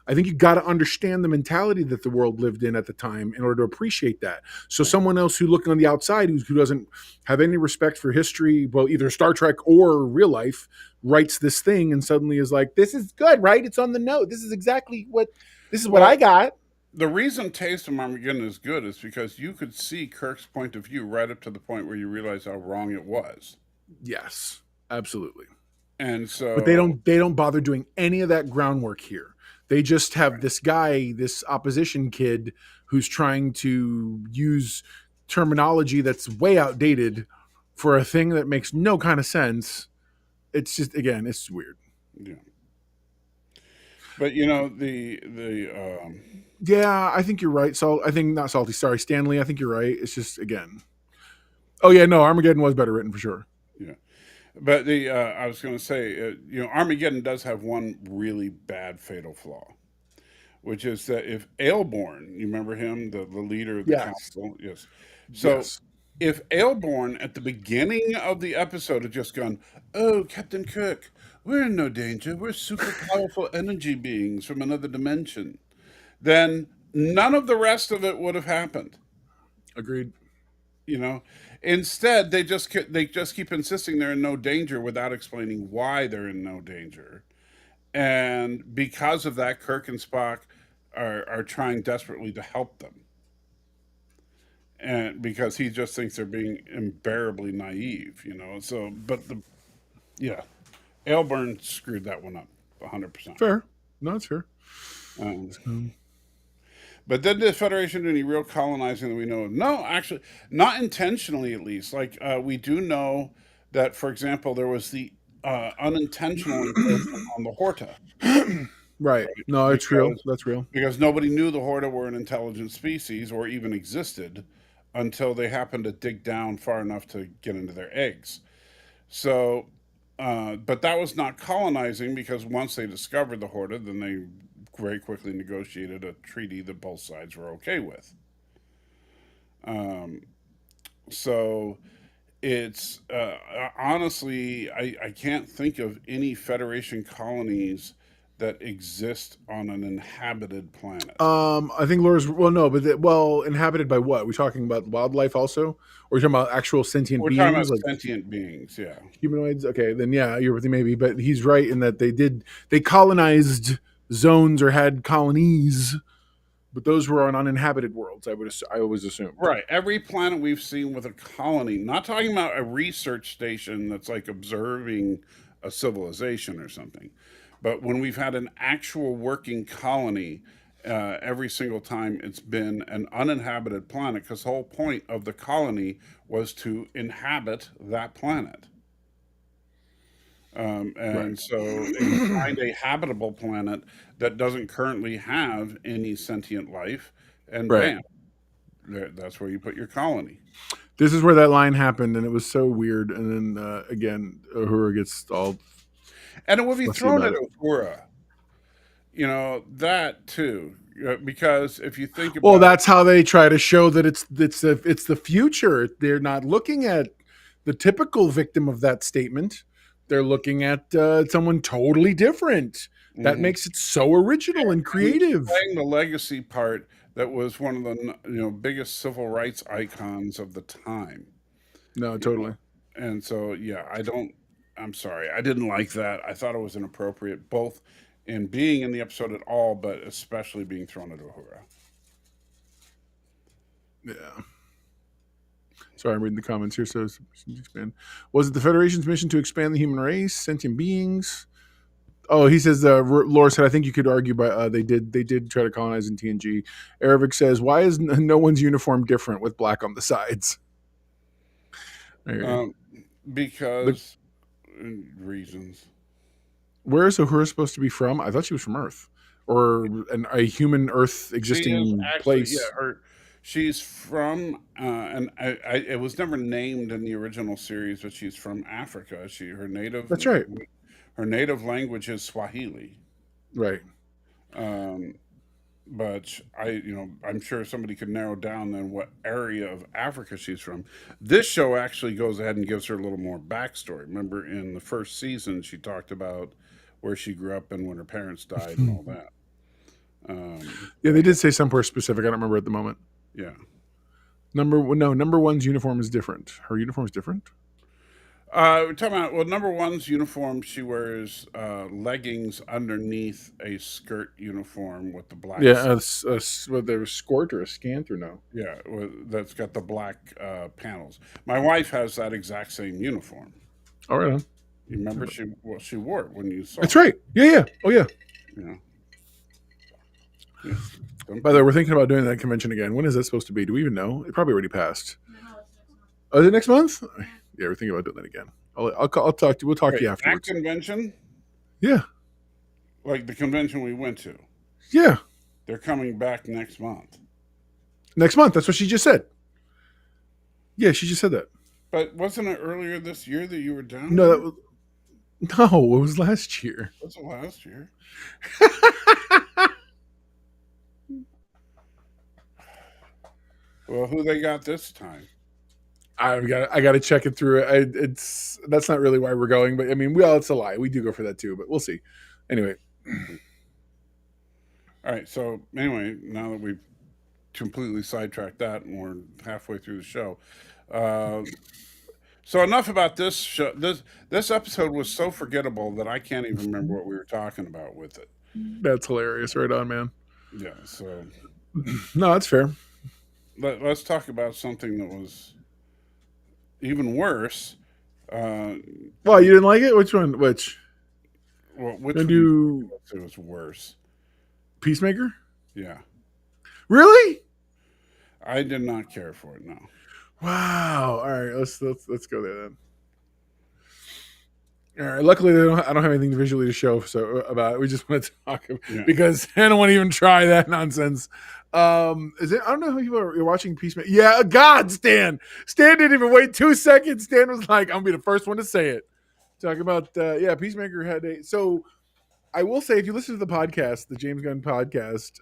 I think you got to understand the mentality that the world lived in at the time in order to appreciate that. So someone else who looking on the outside who doesn't have any respect for history, well, either Star Trek or real life, writes this thing and suddenly is like, "This is good, right? It's on the note. This is exactly what I got." The reason Taste of Armageddon is good is because you could see Kirk's point of view right up to the point where you realize how wrong it was. Yes, absolutely. And so, But they don't bother doing any of that groundwork here. They just have this guy, this opposition kid, who's trying to use terminology that's way outdated for a thing that makes no kind of sense. It's just, again, it's weird. yeah. But Yeah, I think you're right. I think not Salty. Sorry, Stanley. I think you're right. It's just, again. Oh yeah, no, Armageddon was better written for sure. yeah. But I was going to say, Armageddon does have one really bad fatal flaw, which is that if Aelborn, you remember him, the leader of the Yes. council, yes. So Yes. if Aelborn at the beginning of the episode had just gone, "Oh, Captain Kirk, we're in no danger. We're super powerful energy beings from another dimension," then none of the rest of it would have happened. Agreed. Instead they just keep insisting they're in no danger without explaining why they're in no danger, and because of that, Kirk and Spock are trying desperately to help them, and because he just thinks they're being unbearably naive. So but the yeah Aelburn screwed that one up 100%. Fair. No, it's fair. But did the Federation do any real colonizing that we know of? No, actually, not intentionally, at least. Like, we do know that, for example, there was the unintentional encroachment on the Horta. Right. No, it's real. That's real. Because nobody knew the Horta were an intelligent species or even existed until they happened to dig down far enough to get into their eggs. So, but that was not colonizing, because once they discovered the Horta, then they very quickly negotiated a treaty that both sides were okay with. So it's honestly, I can't think of any Federation colonies that exist on an inhabited planet. I think Laura's no, but inhabited by what? Are we talking about wildlife also, or are we talking about actual sentient We're beings, talking about like sentient beings, yeah. humanoids? Okay, then yeah, you're with me maybe, but he's right in that they colonized zones or had colonies, but those were on uninhabited worlds. I always assume. Right. Every planet we've seen with a colony, not talking about a research station that's like observing a civilization or something, but when we've had an actual working colony, every single time it's been an uninhabited planet, because the whole point of the colony was to inhabit that planet. And Right. so if you find a habitable planet that doesn't currently have any sentient life, and Right. bam, that's where you put your colony. This is where that line happened, and it was so weird. And then again, Uhura gets all And it would be fussy thrown about at it. Uhura. That too. Because if you think Well, about that's how they try to show that it's the future. They're not looking at the typical victim of that statement. They're looking at someone totally different. That Mhm. makes it so original and creative. playing the legacy part that was one of the biggest civil rights icons of the time. No, you know. totally. And so I'm sorry, I didn't like that. I thought it was inappropriate, both in being in the episode at all, but especially being thrown at Uhura. Yeah. Sorry, I'm reading the comments here. So, expand. Was it the Federation's mission to expand the human race, sentient beings? Oh, he says. Laura said, "I think you could argue by they did try to colonize in TNG." Erevic says, "Why is no one's uniform different with black on the sides?" Because reasons. Where is Uhura supposed to be from? I thought she was from Earth, or a human Earth She is existing actually, place. she's from, and it was never named in the original series, but she's from Africa. Her native That's right. her native language is Swahili. Right. But I'm sure somebody could narrow down then what area of Africa she's from. This show actually goes ahead and gives her a little more backstory. Remember, in the first season, she talked about where she grew up and when her parents died and all that. Yeah, they did say somewhere specific. I don't remember at the moment. Yeah. Number one's uniform is different. Her uniform is different. We're talking about, number one's uniform, she wears leggings underneath a skirt uniform with the black. Yeah, whether a skirt or a scant or no. Yeah, that's got the black panels. My wife has that exact same uniform. All right. On. You remember she wore it when you saw That's it. right. Yeah. Oh, yeah. Yeah. By the way, we're thinking about doing that convention again. When is that supposed to be? Do we even know? It probably already passed. Oh, is it next month? Yeah, we're thinking about doing that again. I'll talk to you. We'll talk to you afterwards. That convention? Yeah. Like the convention we went to? Yeah. They're coming back next month. Next month. That's what she just said. Yeah, she just said that. But wasn't it earlier this year that you were down No, there? No, it was last year. Was it last year? Well, who they got this time? I got to check it through. That's not really why we're going, but I mean, it's a lie. We do go for that too, but we'll see. Anyway. All right. So anyway, now that we've completely sidetracked that and we're halfway through the show, so enough about this show. This episode was so forgettable that I can't even remember what we were talking about with it. That's hilarious. Right on, man. Yeah. So no, that's fair. Let's talk about something that was even worse. Well, you didn't like it? Which one? Which? Well, which one? It was worse. Peacemaker? Yeah. Really? I did not care for it. No. Wow. All right. Let's go there then. All right. Luckily, I don't have anything visually to show about it. We just want to talk because I don't want to even try that nonsense. Is it? I don't know how people are watching Peacemaker. Yeah. God, Stan. Stan didn't even wait 2 seconds. Stan was like, "I'm gonna be the first one to say it." Talk about Peacemaker had a. So I will say, if you listen to the podcast, the James Gunn podcast,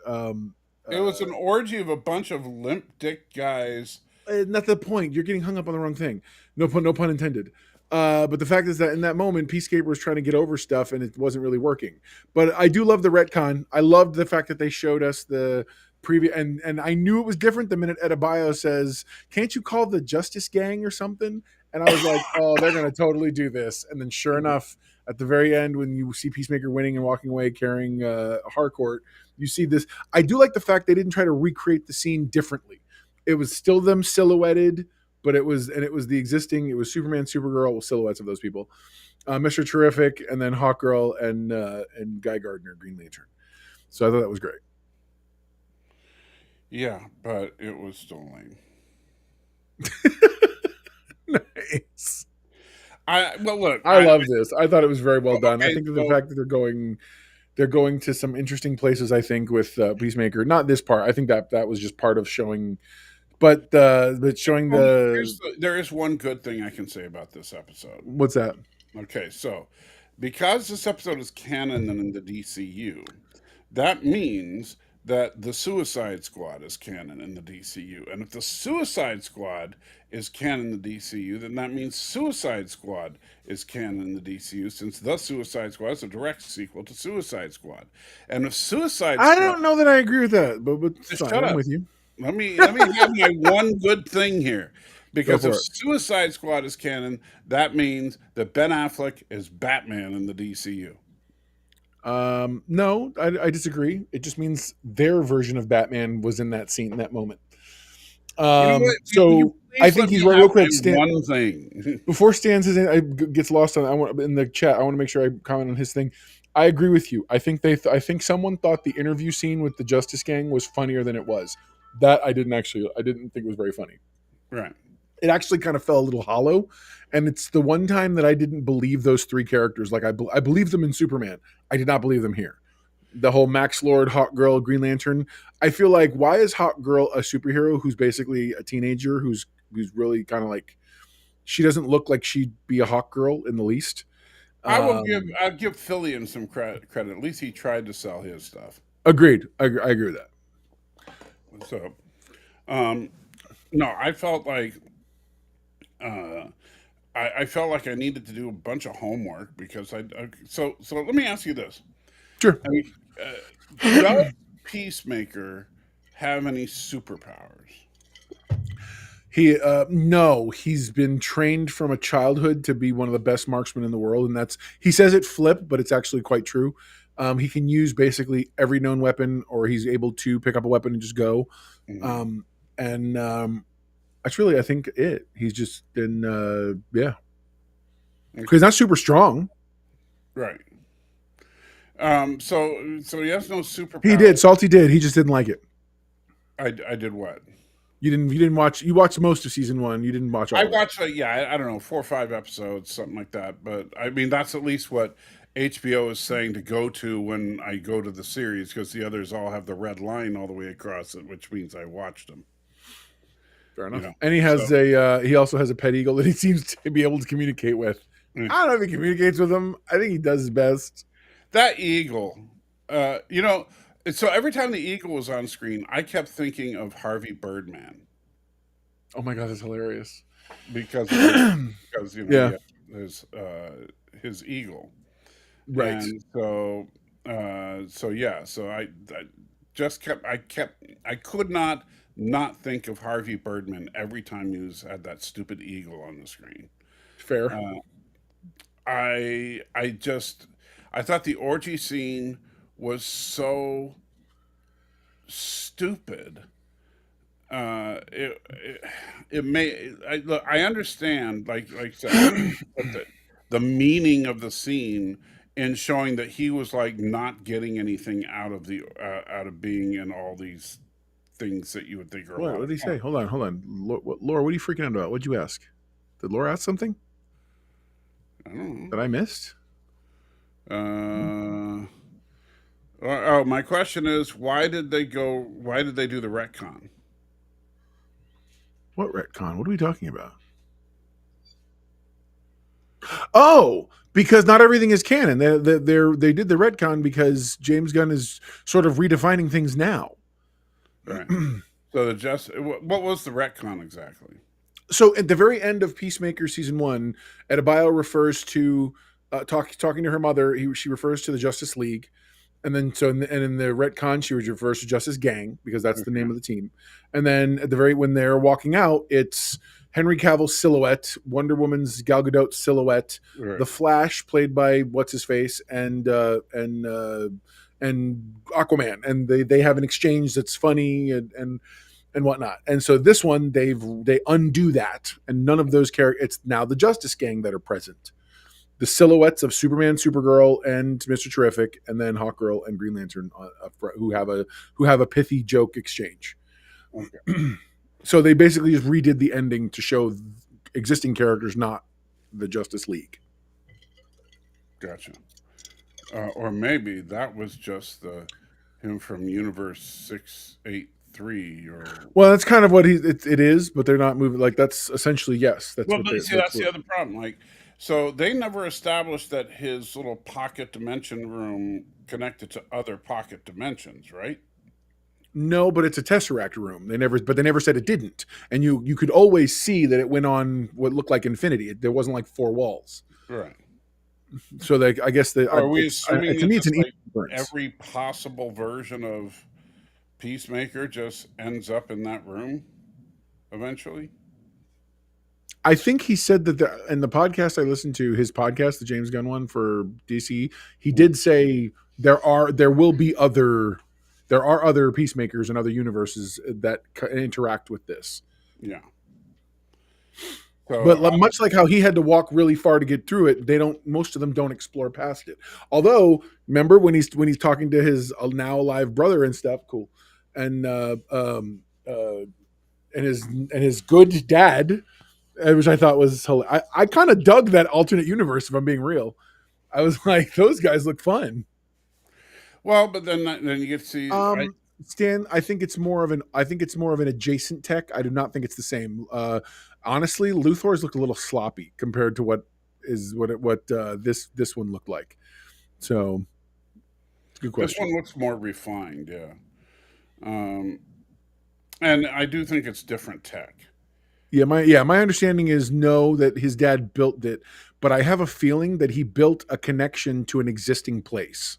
it was an orgy of a bunch of limp dick guys. Not the point. You're getting hung up on the wrong thing. No pun intended. But the fact is that in that moment, Peacekeeper was trying to get over stuff and it wasn't really working. But I do love the retcon. I loved the fact that they showed us the preview, and I knew it was different the minute Adebayo says, "Can't you call the Justice Gang or something?" And I was like, "Oh, they're going to totally do this." And then sure enough, at the very end, when you see Peacemaker winning and walking away carrying Harcourt, you see this. I do like the fact they didn't try to recreate the scene differently. It was still them silhouetted, but it was the existing. It was Superman, Supergirl, silhouettes of those people, Mr. Terrific, and then Hawkgirl and Guy Gardner, Green Lantern. So I thought that was great. Yeah, but it was still lame. Nice. I love this. I thought it was very well done. Okay, I think that the fact that they're going to some interesting places. I think with Peacemaker, not this part. I think that was just part of showing. But showing there is one good thing I can say about this episode. What's that? Okay, so because this episode is canon in the DCU, that means that the Suicide Squad is canon in the DCU. And if the Suicide Squad is canon in the DCU, then that means Suicide Squad is canon in the DCU, since the Suicide Squad is a direct sequel to Suicide Squad. And if Suicide Squad... I don't know that I agree with that, but shut up with you. Let me have my one good thing here. Because if Suicide Squad is canon, that means that Ben Affleck is Batman in the DCU. No, I disagree. It just means their version of Batman was in that scene in that moment. So I think he's right. Real quick, Stan. One thing before Stan says gets lost on, in the chat. I want to make sure I comment on his thing. I agree with you. I think someone thought the interview scene with the Justice Gang was funnier than it was. That I didn't think it was very funny. Right. It actually kind of fell a little hollow, and it's the one time that I didn't believe those three characters. Like I believed them in Superman. I did not believe them here. The whole Max Lord, Hawkgirl, Green Lantern. I feel like, why is Hawkgirl a superhero who's basically a teenager who's really kind of like, she doesn't look like she'd be a Hawkgirl in the least. I'll give Fillion some credit. At least he tried to sell his stuff. Agreed. I agree with that. So, no, I felt like I felt like I needed to do a bunch of homework because so let me ask you this. Sure. I mean, does Peacemaker have any superpowers? No, he's been trained from a childhood to be one of the best marksmen in the world, and he says it flip, but it's actually quite true. He can use basically every known weapon, or he's able to pick up a weapon and just go. That's really, I think, it. He's just been, yeah. Because he's not super strong. Right. So he has no superpowers. He did. Salty did. He just didn't like it. I did what? You didn't watch. You watched most of season 1. You didn't watch all. I watched I don't know, 4 or 5 episodes, something like that. But I mean, that's at least what HBO is saying to go to when I go to the series, because the others all have the red line all the way across it, which means I watched them. Fair enough. And he has he also has a pet eagle that he seems to be able to communicate with. I don't know if he communicates with him. I think he does his best. That eagle, so every time the eagle was on screen, I kept thinking of Harvey Birdman. Oh my God, that's hilarious. Because his eagle. Right. And so I just I could not think of Harvey Birdman every time he had that stupid eagle on the screen. Fair. I thought the orgy scene was so stupid. It may I understand like said, the meaning of the scene in showing that he was like not getting anything out of being in all these things that you would think are. What did he say? Hold on. Laura, what are you freaking out about? What'd you ask? Did Laura ask something? I don't know. That I missed? My question is, why did they do the retcon? What retcon? What are we talking about? Oh, because not everything is canon. They did the retcon because James Gunn is sort of redefining things now. Right. So what was the retcon exactly? So at the very end of Peacemaker season 1, Adebayo refers to talking to her mother. She refers to the Justice League, and then in the retcon she refers to Justice Gang because that's the name of the team. And then at when they're walking out, it's Henry Cavill's silhouette, Wonder Woman's Gal Gadot silhouette, right. The Flash played by what's his face, and Aquaman, and they have an exchange that's funny and whatnot. And so this one they undo that, and none of those characters. It's now the Justice Gang that are present. The silhouettes of Superman, Supergirl, and Mr. Terrific, and then Hawkgirl and Green Lantern who have a pithy joke exchange. Okay. So they basically just redid the ending to show existing characters, not the Justice League. Gotcha. Or maybe that was just him from Universe 683. Well, that's kind of what it is, but they're not moving. Like that's essentially yes. That's that's the other problem. Like, so they never established that his little pocket dimension room connected to other pocket dimensions, right? No, but it's a Tesseract room. They never said it didn't. And you could always see that it went on what looked like infinity. There wasn't like 4 walls. Right. So I guess are we assuming to me it's an every possible version of Peacemaker just ends up in that room eventually? I think he said that in the podcast I listened to, his podcast, the James Gunn one for DC, he did say there are other Peacemakers and other universes that interact with this. Yeah. So, but much like how he had to walk really far to get through it, most of them don't explore past it. Although, remember when he's talking to his now alive brother and stuff, cool, and his good dad, which I thought was hilarious. I kind of dug that alternate universe. If I'm being real, I was like, those guys look fun. Well, but then you get to see Stan. I think it's more of an adjacent tech. I do not think it's the same. Honestly, Luthor's looked a little sloppy compared to what is what this one looked like. So it's a good This question. one looks more refined, yeah. And I do think it's different tech. My understanding is no, that his dad built it, but I have a feeling that he built a connection to an existing place.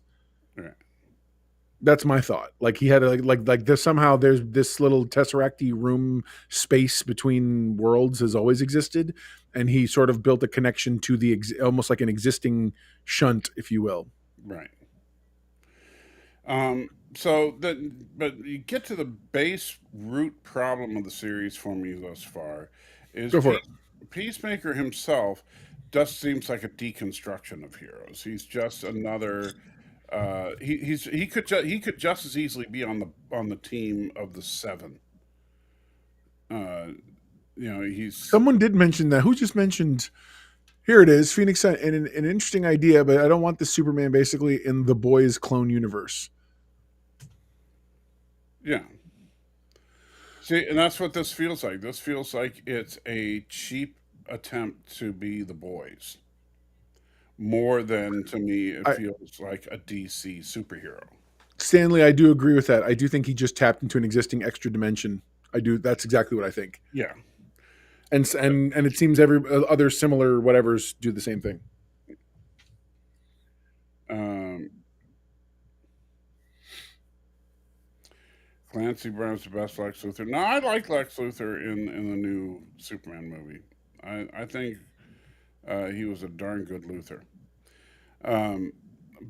Right. That's my thought. Like he had like there's somehow there's this little tesseracty room space between worlds has always existed, and he sort of built a connection to the almost like an existing shunt, if you will. Right. But you get to the base root problem of the series for me thus far is Go for it. Peacemaker himself just seems like a deconstruction of heroes. He's just another. He could just as easily be on the team of the Seven. He's Someone did mention that. Who just mentioned? Here it is. Phoenix Sun, and an interesting idea, but I don't want the Superman basically in the Boys clone universe. yeah. See, and that's what this feels like. This feels like it's a cheap attempt to be the Boys. More than to me, it feels like a DC superhero. Stanley, I do agree with that. I do think he just tapped into an existing extra dimension. I do. That's exactly what I think. Yeah. And it seems every other similar whatevers do the same thing. Clancy Brown's the best Lex Luthor. No, I like Lex Luthor in the new Superman movie. I think he was a darn good Luthor.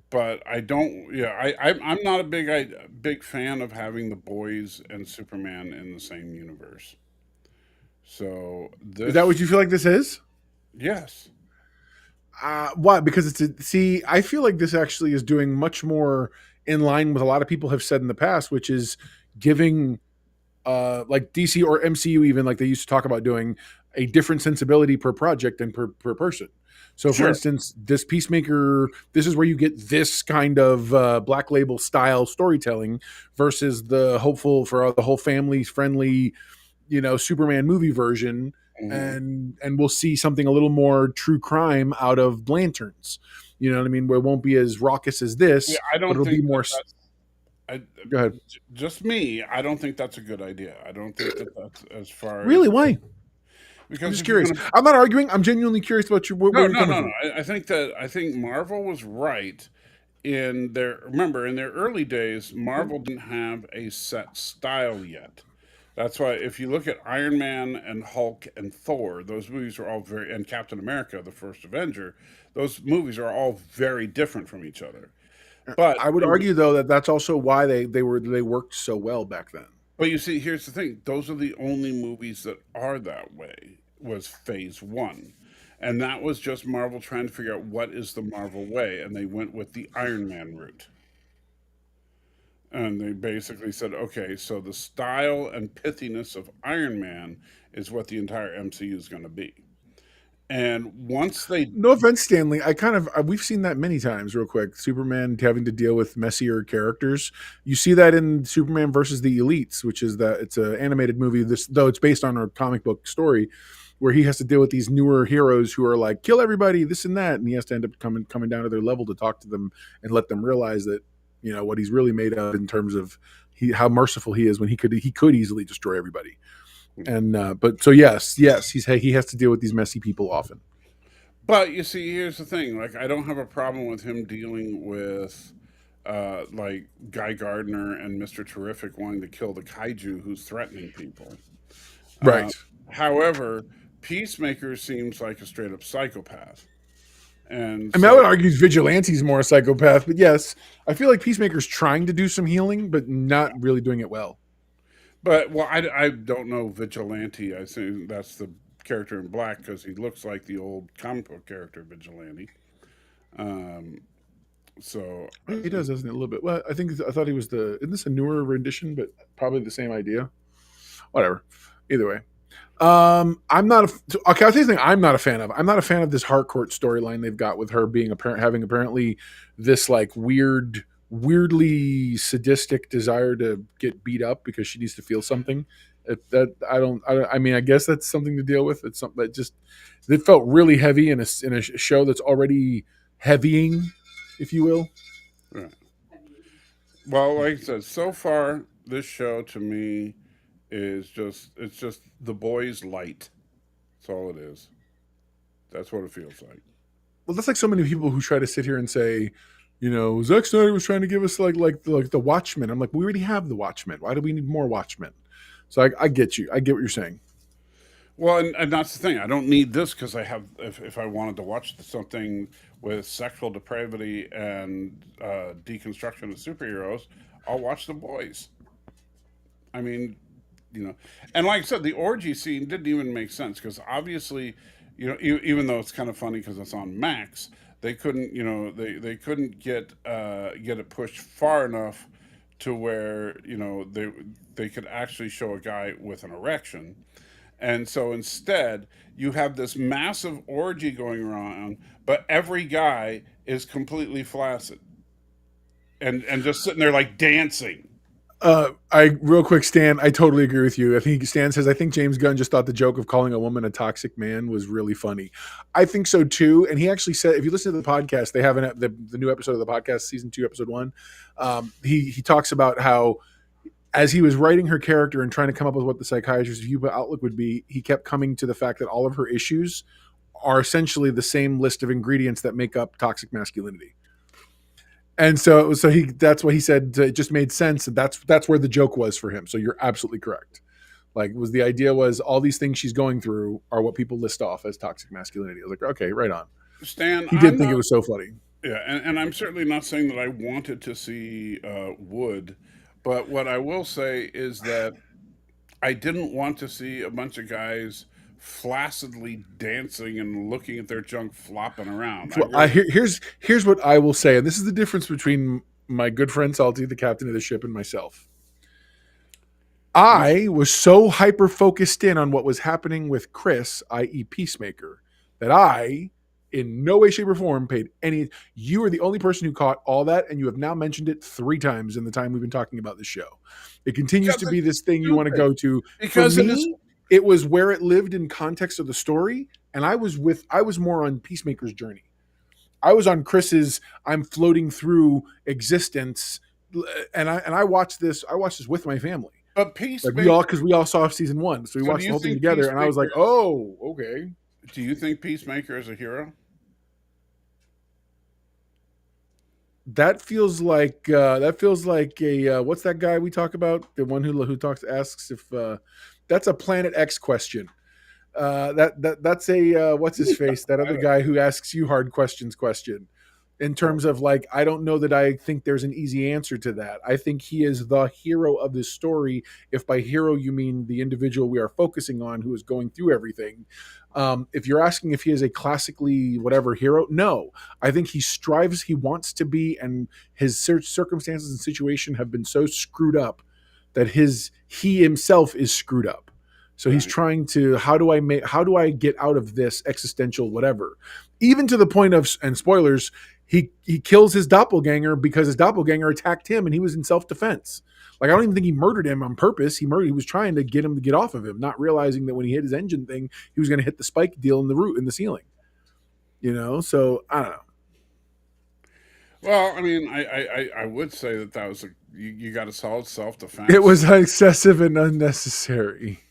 But I don't. Yeah, I'm not a big fan of having the Boys and Superman in the same universe. So Is that what you feel like this is? Yes. Why? Because I feel like this actually is doing much more in line with a lot of people have said in the past, which is giving like DC or MCU, even like they used to talk about doing, a different sensibility per project and per person. So, for instance, this Peacemaker, this is where you get this kind of Black Label style storytelling versus the hopeful for the whole family friendly, Superman movie version. And we'll see something a little more true crime out of Lanterns. You know what I mean? Where it won't be as raucous as this, Yeah, I don't but it'll think be more. Go ahead. Just me. I don't think that's a good idea. I don't think that's as far. Really? Why? Because I'm just curious. I'm not arguing. I'm genuinely curious about where you're coming from. I think Marvel was right in their. Remember, in their early days, Marvel didn't have a set style yet. That's why if you look at Iron Man and Hulk and Thor, those movies are all and Captain America, the first Avenger, those movies are all very different from each other. But I would argue though that that's also why they worked so well back then. But you see, here's the thing: those are the only movies that are that way. Was Phase 1, and that was just Marvel trying to figure out what is the Marvel way, and they went with the Iron Man route. And they basically said, okay, so the style and pithiness of Iron Man is what the entire MCU is going to be. And once they... No offense, Stanley. We've seen that many times, real quick. Superman having to deal with messier characters. You see that in Superman versus the Elites, which is that it's an animated movie, though it's based on a comic book story, where he has to deal with these newer heroes who are like, kill everybody, this and that. And he has to end up coming down to their level to talk to them and let them realize that, what he's really made of in terms of how merciful he is when he could easily destroy everybody. And but so yes, he has to deal with these messy people often. But you see, here's the thing: like, I don't have a problem with him dealing with like Guy Gardner and Mr. Terrific wanting to kill the kaiju who's threatening people. Right. However, Peacemaker seems like a straight up psychopath. And I would argue Vigilante's more a psychopath, but yes, I feel like Peacemaker's trying to do some healing, but not really doing it well. But, well, I don't know Vigilante. I think that's the character in black because he looks like the old comic book character Vigilante. So he does, doesn't it? A little bit. Well, I thought he was isn't this a newer rendition, but probably the same idea. Whatever. Either way. I'm not I'll tell you something I'm not a fan of. I'm not a fan of this Harcourt storyline they've got with her being having apparently this like weirdly sadistic desire to get beat up because she needs to feel something, I mean, I guess that's something to deal with. It's something that just it felt really heavy in a show that's already heavying, if you will. Right. Well, like I said, so far this show to me is just the boys light. That's all it is. That's what it feels like. Well, that's like so many people who try to sit here and say, Zack Snyder was trying to give us like the Watchmen. I'm like, we already have the Watchmen. Why do we need more Watchmen? So I get you. I get what you're saying. Well, and that's the thing. I don't need this because I have. If I wanted to watch something with sexual depravity and deconstruction of superheroes, I'll watch The Boys. I mean, and like I said, the orgy scene didn't even make sense because obviously, even though it's kind of funny because it's on Max, they couldn't, they couldn't get it pushed far enough to where they could actually show a guy with an erection. And so instead, you have this massive orgy going around, but every guy is completely flaccid and just sitting there like dancing. Real quick, Stan, I totally agree with you. I think Stan says, I think James Gunn just thought the joke of calling a woman a toxic man was really funny. I think so too. And he actually said, if you listen to the podcast, they have the new episode of the podcast, season 2, episode 1. He talks about how, as he was writing her character and trying to come up with what the psychiatrist's view outlook would be, he kept coming to the fact that all of her issues are essentially the same list of ingredients that make up toxic masculinity. And so that's what he said. It just made sense. That's where the joke was for him. So you're absolutely correct. The idea was all these things she's going through are what people list off as toxic masculinity. I was like, okay, right on. Stan, he did think it was so funny. Yeah, and I'm certainly not saying that I wanted to see Wood, but what I will say is that I didn't want to see a bunch of guys flaccidly dancing and looking at their junk flopping around. Well, here's what I will say, and this is the difference between my good friend Salty, the captain of the ship, and myself. I was so hyper focused in on what was happening with Chris, i.e. Peacemaker, that I, in no way, shape, or form, paid any. You are the only person who caught all that, and you have now mentioned it 3 times in the time we've been talking about this show. It continues to be this thing you want to go to. Because for me, it was where it lived in context of the story, and I was more on Peacemaker's journey. I was on Chris's I'm floating through existence, and I watched this. I watched this with my family. But Peacemaker, because we all saw season 1, so we watched the whole thing together, and I was like, oh, okay. Do you think Peacemaker is a hero? That feels like a what's that guy we talk about? The one who asks if that's a Planet X question. That's a what's his face? That other guy who asks you hard questions question. In terms of I don't know that I think there's an easy answer to that. I think he is the hero of this story. If by hero you mean the individual we are focusing on who is going through everything. If you're asking if he is a classically whatever hero, no. I think he strives, he wants to be, and his circumstances and situation have been so screwed up that he himself is screwed up. So he's trying to, how do I get out of this existential whatever? Even to the point of, and spoilers, he kills his doppelganger because his doppelganger attacked him and he was in self-defense. I don't even think he murdered him on purpose. He was trying to get him to get off of him, not realizing that when he hit his engine thing, he was going to hit the spike deal in the ceiling. So I don't know. Well, I mean, I would say that was you got a solid self-defense. It was excessive and unnecessary.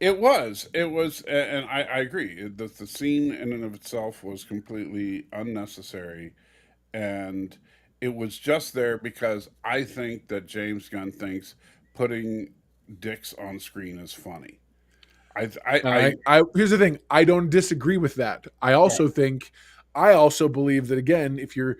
It was, and I agree. The scene in and of itself was completely unnecessary, and it was just there because I think that James Gunn thinks putting dicks on screen is funny. Here's the thing. I don't disagree with that. I also believe that, again, if you're,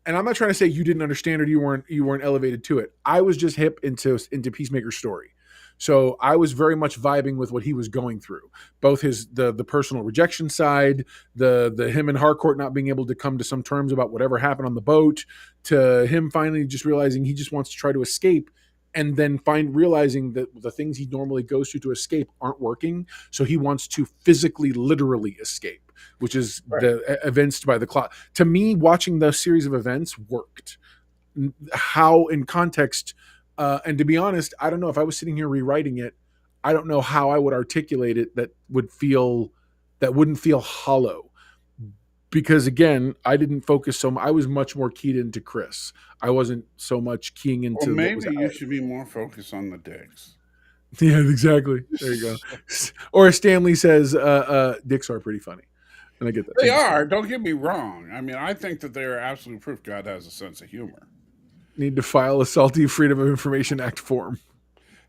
and I'm not trying to say you didn't understand or you weren't elevated to it. I was just hip into Peacemaker's story. So I was very much vibing with what he was going through, both the personal rejection side, the him and Harcourt not being able to come to some terms about whatever happened on the boat, to him finally just realizing he just wants to try to escape, and then realizing that the things he normally goes to escape aren't working. So he wants to physically, literally escape, which is the evinced by the clock. To me, watching the series of events worked. How in context And to be honest, I don't know if I was sitting here rewriting it. I don't know how I would articulate it that wouldn't feel hollow. Because again, I didn't focus I was much more keyed into Chris. I wasn't so much keying Well, into what was. maybe you should be more focused on the dicks. Yeah, exactly. There you go. Or as Stanley says, dicks are pretty funny. And I get that. They are. Don't get me wrong. I mean, I think that they are absolute proof God has a sense of humor. Need to file a Salty Freedom of Information Act form.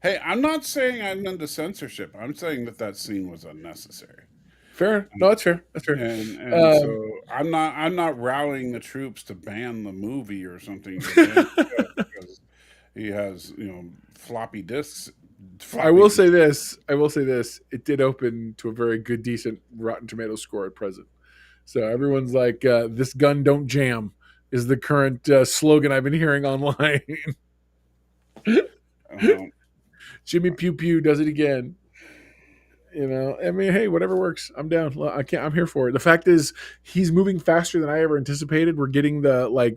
Hey, I'm not saying I'm into censorship. I'm saying that scene was unnecessary. Fair. No, that's fair. That's fair. And so I'm not rallying the troops to ban the movie or something because he has floppy disks. I will say this. It did open to a very good, decent Rotten Tomatoes score at present. So everyone's like, "This gun don't jam" is the current slogan I've been hearing online. Jimmy Pew Pew does it again. I mean, hey, whatever works. I'm down. I'm here for it. The fact is, he's moving faster than I ever anticipated. We're getting we're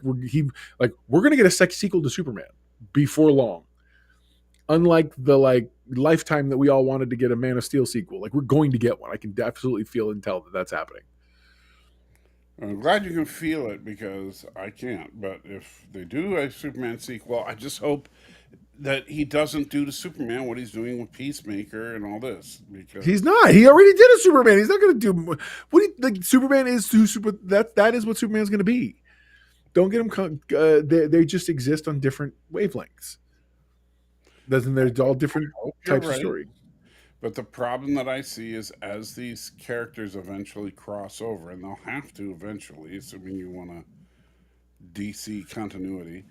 gonna get a sequel to Superman before long. Unlike the lifetime that we all wanted to get a Man of Steel sequel, we're going to get one. I can absolutely feel and tell that that's happening. I'm glad you can feel it because I can't. But if they do a Superman sequel, I just hope that he doesn't do to Superman what he's doing with Peacemaker and all this. Because he's not. He already did a Superman. He's not going to do what Superman is. That is what Superman's going to be. Don't get him. They just exist on different wavelengths. There's all different types of story. But the problem that I see is as these characters eventually cross over, and they'll have to eventually, assuming you want a DC continuity,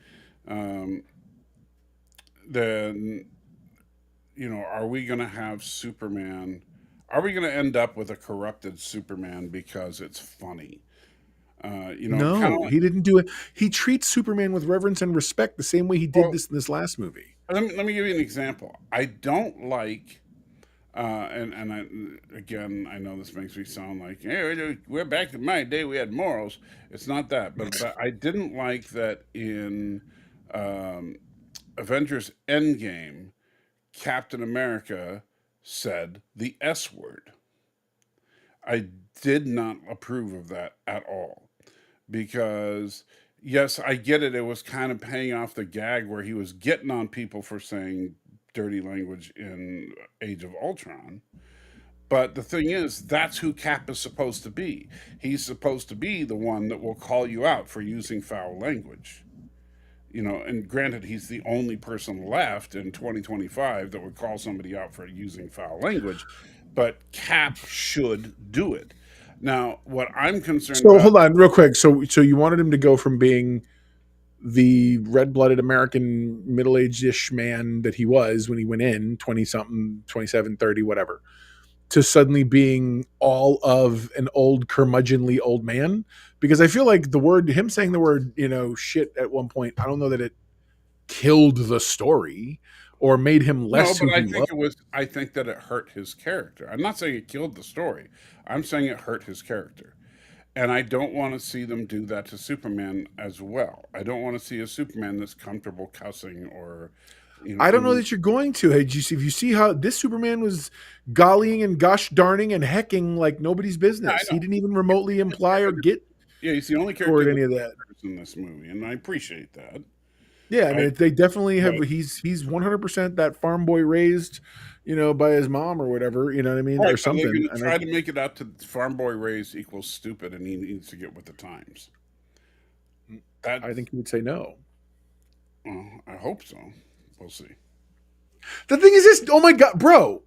then, are we going to have Superman? Are we going to end up with a corrupted Superman because it's funny? No, he didn't do it. He treats Superman with reverence and respect the same way he did this in this last movie. Let me give you an example. I don't like, and again, I know this makes me sound like, hey, we're back to my day. We had morals. It's not that, but I didn't like that in Avengers Endgame, Captain America said the S word. I did not approve of that at all because yes, I get it. It was kind of paying off the gag where he was getting on people for saying dirty language in Age of Ultron. But the thing is, that's who Cap is supposed to be. He's supposed to be the one that will call you out for using foul language. And granted, he's the only person left in 2025 that would call somebody out for using foul language, but Cap should do it. Now, what I'm concerned about... So, hold on real quick. So you wanted him to go from being the red-blooded American middle-aged-ish man that he was when he went in, 20-something, 27, 30, whatever, to suddenly being all of an old, curmudgeonly old man? Because I feel like him saying the word, shit at one point, I don't know that it killed the story or made him less who he was. I think that it hurt his character. I'm not saying it killed the story. I'm saying it hurt his character. And I don't want to see them do that to Superman as well. I don't want to see a Superman that's comfortable cussing or... I don't know that you're going to. Hey, if you see how this Superman was gollying and gosh darning and hecking like nobody's business. He didn't even remotely imply or get... Yeah, he's the only character any of that in this movie, and I appreciate that. Yeah, I mean, they definitely have. Right. He's 100% that farm boy raised, by his mom or whatever. You know what I mean, right. Or something. They're going to try to make it out to farm boy raised equals stupid, and he needs to get with the times. I think he would say no. Well, I hope so. We'll see. The thing is this, oh my God, bro,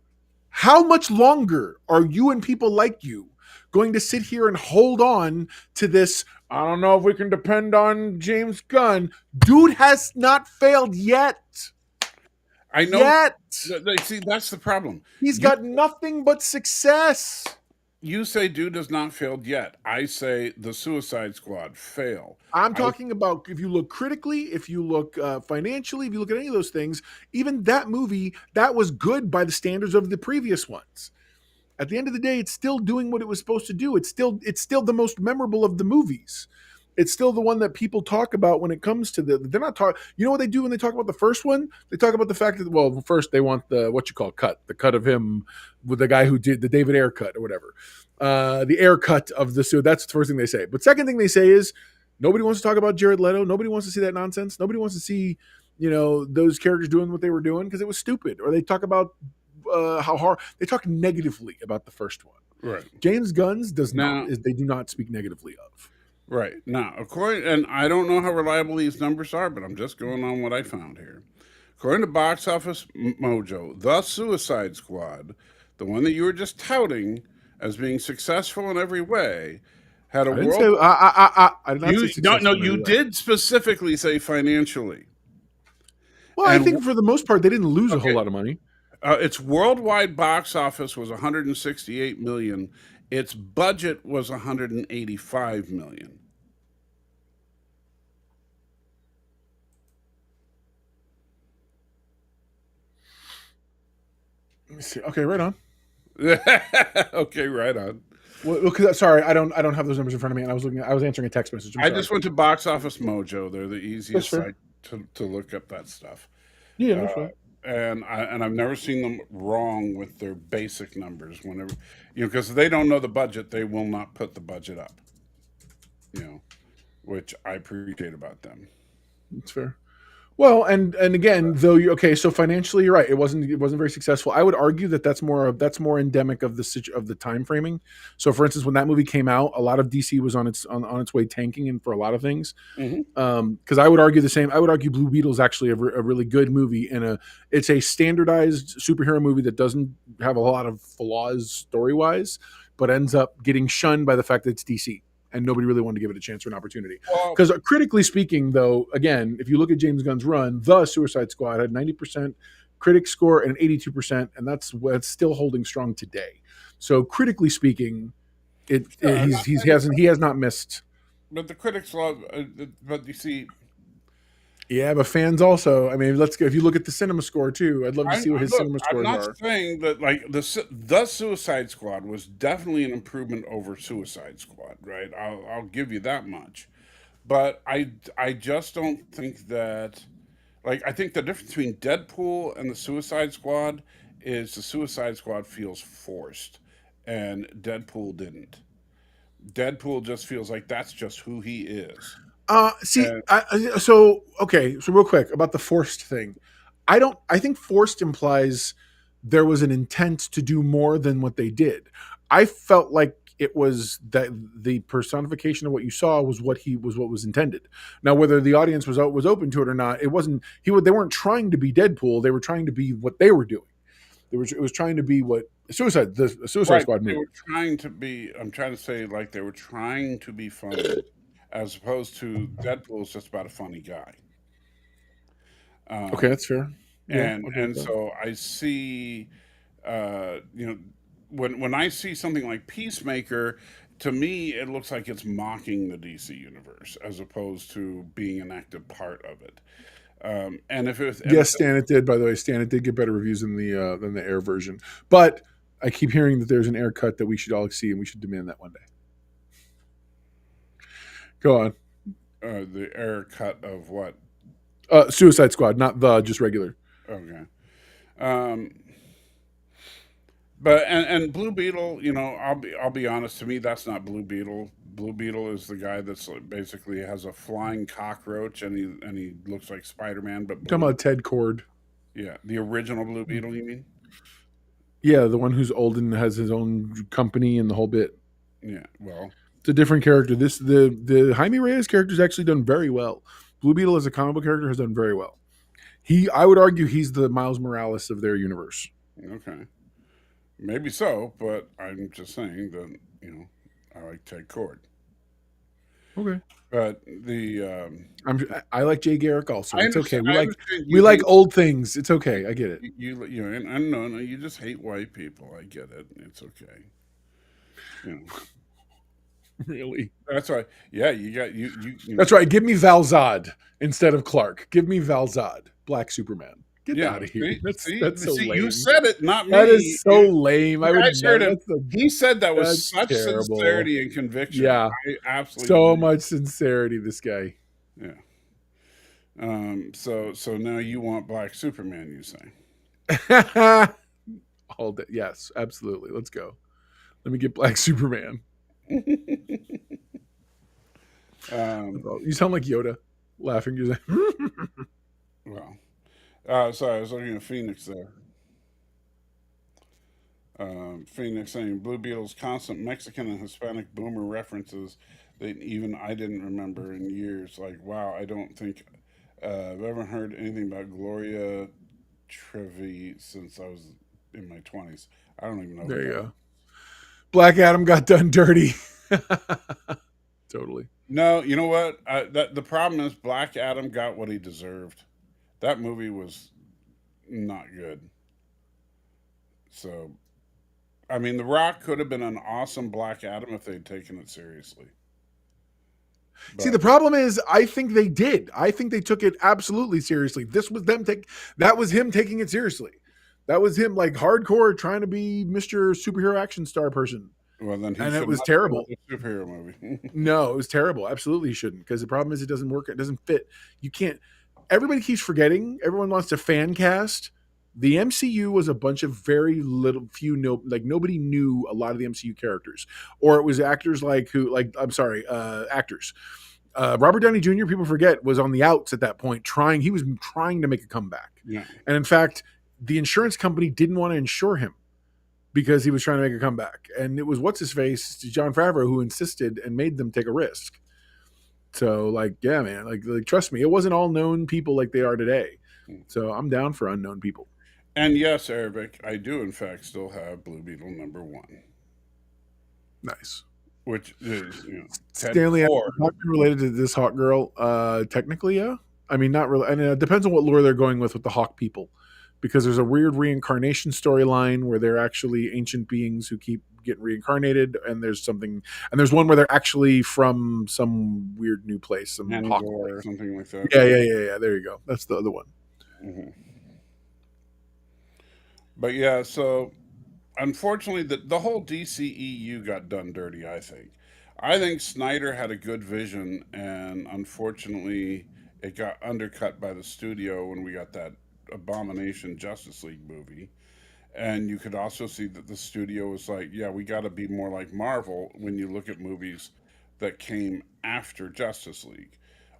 how much longer are you and people like you going to sit here and hold on to this? I don't know if we can depend on James Gunn. Dude has not failed yet. I know. Yet. See, that's the problem. He's got nothing but success. You say dude has not failed yet. I say the Suicide Squad fail. I'm talking about if you look critically, if you look financially, if you look at any of those things, even that movie, that was good by the standards of the previous ones. At the end of the day, it's still doing what it was supposed to do. It's still the most memorable of the movies. it's still the one that people talk about when it comes to they're not talking. You know what they do when they talk about the first one? They talk about the fact that, well, first they want the the cut of him with the guy who did the David Ayer cut or whatever, the Ayer cut of the suit. That's the first thing they say. But second thing they say is nobody wants to talk about Jared Leto. Nobody wants to see that nonsense. Nobody wants to see those characters doing what they were doing because it was stupid. Or they talk about how hard they talk negatively about the first one. Right. James Gunn's they do not speak negatively of. Right. Now, and I don't know how reliable these numbers are, but I'm just going on what I found here. According to Box Office Mojo, The Suicide Squad, the one that you were just touting as being successful in every way, had a world. I did not say successful. No, you did specifically say financially. Well, I think for the most part, they didn't lose a whole lot of money. Its worldwide box office was 168 million. Its budget was 185 million. Let me see. Okay, right on. Okay, right on. Well, sorry, I don't have those numbers in front of me, and I was answering a text message. I just went to Box Office Mojo. They're the easiest site to look up that stuff. Yeah, that's fine. And I've never seen them wrong with their basic numbers. Whenever because they don't know the budget, they will not put the budget up. Which I appreciate about them. That's fair. Well, and again, so financially, you're right. It wasn't very successful. I would argue that that's more endemic of the time framing. So, for instance, when that movie came out, a lot of DC was on its way tanking, and for a lot of things. Because I would argue the same. I would argue Blue Beetle is actually a really good movie, and it's a standardized superhero movie that doesn't have a lot of flaws story wise, but ends up getting shunned by the fact that it's DC. And nobody really wanted to give it a chance or an opportunity. Because critically speaking, though, again, if you look at James Gunn's run, The Suicide Squad had 90% critic score and 82%, and that's still holding strong today. So critically speaking, he has not missed. But the critics love. But you see. Yeah, but fans also. I mean, if you look at the cinema score too, I'd love to see what his cinema scores are. I'm not saying that the Suicide Squad was definitely an improvement over Suicide Squad, right? I'll give you that much, but I just don't think that. I think the difference between Deadpool and the Suicide Squad is the Suicide Squad feels forced, and Deadpool didn't. Deadpool just feels like that's just who he is. So real quick about the forced thing. I think forced implies there was an intent to do more than what they did. I felt like it was that the personification of what you saw was what was intended. Now, whether the audience was open to it or not, it wasn't. They weren't trying to be Deadpool. They were trying to be what they were doing. It was trying to be what the Suicide Squad movie. They were trying to be. I'm trying to say they were trying to be funny. As opposed to Deadpool is just about a funny guy. Okay, that's fair. And so I see, when I see something like Peacemaker, to me it looks like it's mocking the DC universe as opposed to being an active part of it. And if it was, Stan, it did. By the way, Stan, it did get better reviews than the Air version. But I keep hearing that there's an Air cut that we should all see, and we should demand that one day. Go on. The Air cut of what? Suicide Squad, not just regular. Okay. But and Blue Beetle, I'll be honest. To me, that's not Blue Beetle. Blue Beetle is the guy that's basically has a flying cockroach, and he looks like Spider-Man. But talking about Ted Kord. Yeah, the original Blue Beetle. You mean? Yeah, the one who's old and has his own company and the whole bit. Yeah, well. It's a different character. The Jaime Reyes character has actually done very well. Blue Beetle as a comic book character has done very well. I would argue he's the Miles Morales of their universe. Okay, maybe so, but I'm just saying that I like Ted Kord. Okay, but I like Jay Garrick also. It's okay. We like old things. It's okay. I get it. And no, you just hate white people. I get it. It's okay. Really? That's right. Yeah, you got you. That's right. Give me Val Zod instead of Clark. Give me Val Zod, Black Superman. Get out of here. That's so lame. You said it, not me. That is so lame. I would heard never. him. He said that with That's such terrible. sincerity and conviction. Yeah, I absolutely so much sincerity. This guy. Yeah. So now you want Black Superman? You say? All day. Yes, absolutely. Let's go. Let me get Black Superman. You sound like Yoda laughing. You're like, well, sorry, I was looking at Phoenix there. Phoenix saying Blue Beetle's constant Mexican and Hispanic boomer references that even I didn't remember in years. Like, wow, I don't think I've ever heard anything about Gloria Trevi since I was in my 20s. I don't even know. There you go. Black Adam got done dirty. Totally. No, you know what? The problem is Black Adam got what he deserved. That movie was not good. So, I mean, The Rock could have been an awesome Black Adam if they'd taken it seriously. But, see, the problem is, I think they did. I think they took it absolutely seriously. This was them that was him taking it seriously. That was him like hardcore trying to be Mr. Superhero action star person. Well, then and it was terrible. A superhero movie. No, it was terrible. Absolutely, he shouldn't. Because the problem is, it doesn't work. It doesn't fit. You can't. Everybody keeps forgetting. Everyone wants to fan cast. The MCU was a bunch of very like nobody knew a lot of the MCU characters, or it was actors actors. Robert Downey Jr. People forget was on the outs at that point. He was trying to make a comeback, yeah. And in fact, the insurance company didn't want to insure him because he was trying to make a comeback, and it was what's his face, Jon Favreau, who insisted and made them take a risk. So, like, yeah, man, like trust me, it wasn't all known people like they are today. So I'm down for unknown people. And yes, Arabic, I do in fact still have Blue Beetle #1. Nice. Which is, Stanley, not related to this Hawk girl. Technically, yeah. I mean, not really. And it depends on what lore they're going with the Hawk people, because there's a weird reincarnation storyline where they're actually ancient beings who keep getting reincarnated, and there's there's one where they're actually from some weird new place, some Hawk or something like that. Yeah. There you go. That's the other one. Mm-hmm. But yeah, so unfortunately, the whole DCEU got done dirty, I think Snyder had a good vision, and unfortunately, it got undercut by the studio when we got that Abomination Justice League movie. And you could also see that the studio was like, yeah, we got to be more like Marvel when you look at movies that came after Justice League.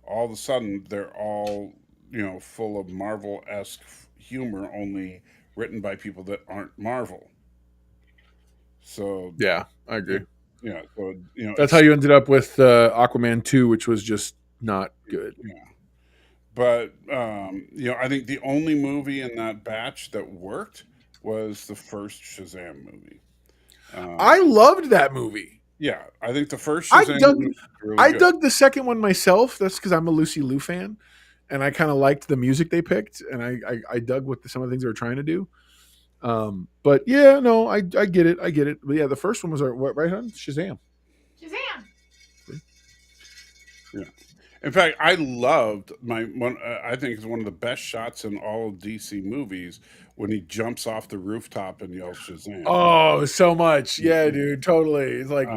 All of a sudden, they're all, full of Marvel-esque humor, only written by people that aren't Marvel. So yeah, I agree. Yeah, so that's how you ended up with Aquaman 2, which was just not good. Yeah, but I think the only movie in that batch that worked was the first Shazam movie. I loved that movie. Yeah, I think the first Shazam movie was really good. dug the second one myself. That's because I'm a Lucy Liu fan, and I kind of liked the music they picked, and I dug what some of the things they were trying to do. But yeah, no, I get it. But yeah, the first one was right, hon? Shazam. Yeah. In fact, I loved I think it's one of the best shots in all of DC movies when he jumps off the rooftop and yells Shazam. Oh, so much. Yeah, dude, totally. It's like,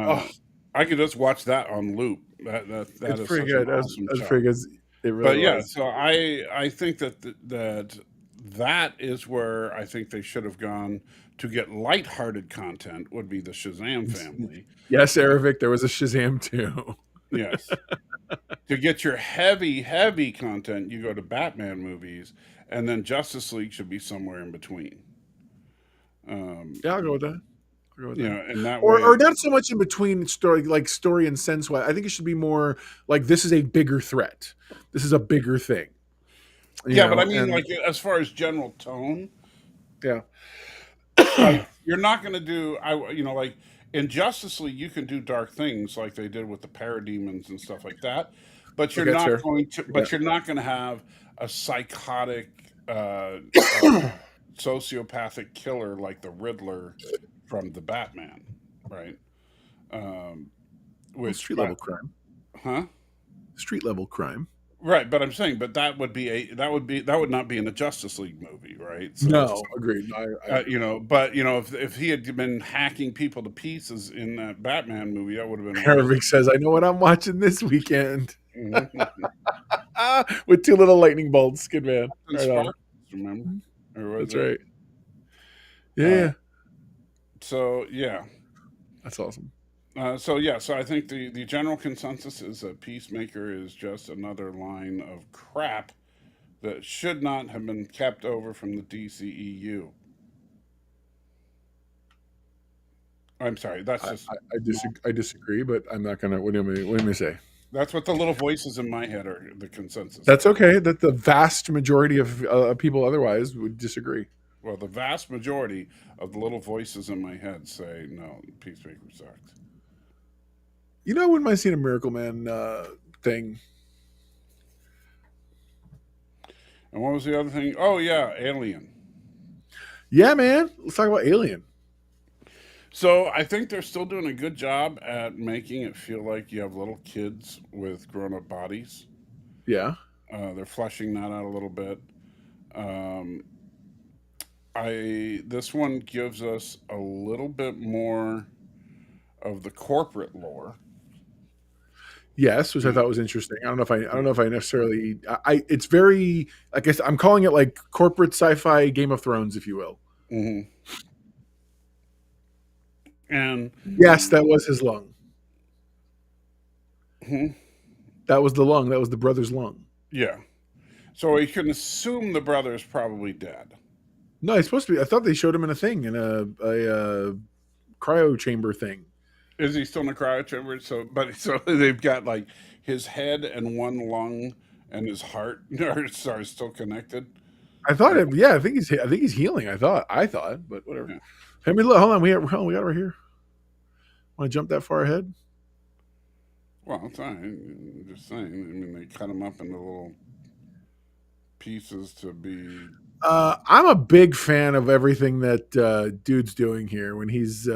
I could just watch that on loop. That is pretty good. Awesome that's pretty good. It really but yeah, was. so I think that is where I think they should have gone to get lighthearted content would be the Shazam family. Yes, Aravic, there was a Shazam too. Yes. To get your heavy content, you go to Batman movies, and then Justice League should be somewhere in between. Yeah, I'll go with that. And that or way, not so much in between story and sense. I think it should be more like this is a bigger threat. This is a bigger thing. But I mean, like as far as general tone, yeah, you're not going to do. Like in Justice League, you can do dark things like they did with the parademons and stuff like that, but you're not going to. But you're not going to have a psychotic, sociopathic killer like the Riddler from the Batman, right? Street level crime, huh? Street level crime. Right, but I'm saying, but that would not be in a Justice League movie, right? No, agreed. No, I agree. But if he had been hacking people to pieces in that Batman movie, that would have been way. Harvick says, "I know what I'm watching this weekend." Mhm. With 2 little lightning bolts. Good man. And Right on. Sparks, remember? Or was That's it? right. Yeah, Uh, yeah. so yeah, That's awesome. so I think the general consensus is that Peacemaker is just another line of crap that should not have been kept over from the DCEU. I'm sorry, that's just I disagree, but I'm not gonna. What do you mean say? that's what the little voices in my head are the consensus That's of. okay. That the vast majority of people otherwise would disagree. Well, the vast majority of the little voices in my head say no, Peacemaker sucks. You know, I wouldn't mind seeing a Miracle Man thing. And what was the other thing? Oh yeah, Alien. Yeah, man. Let's talk about Alien. So I think they're still doing a good job at making it feel like you have little kids with grown-up bodies. Yeah. They're fleshing that out a little bit. Um, this one gives us a little bit more of the corporate lore. Yes, which I thought was interesting. I don't know if I necessarily. It's very. I guess I'm calling it like corporate sci-fi Game of Thrones, if you will. Mm-hmm. And Yes, that was his lung. hmm That was the lung. That was the brother's lung. yeah, so you can assume the brother is probably dead. No, he's supposed to be. I thought they showed him in a thing in a cryo chamber thing. Is he still in the cryo chamber? So they've got like his head and one lung and his heart are still connected. I thought it. Yeah, I think he's healing. I thought, but whatever. Yeah. Hey, look, hold on. We got it right here. Want to jump that far ahead? Well, it's fine. I'm just saying. I mean, they cut him up into little pieces to be. I'm a big fan of everything that dude's doing here when he's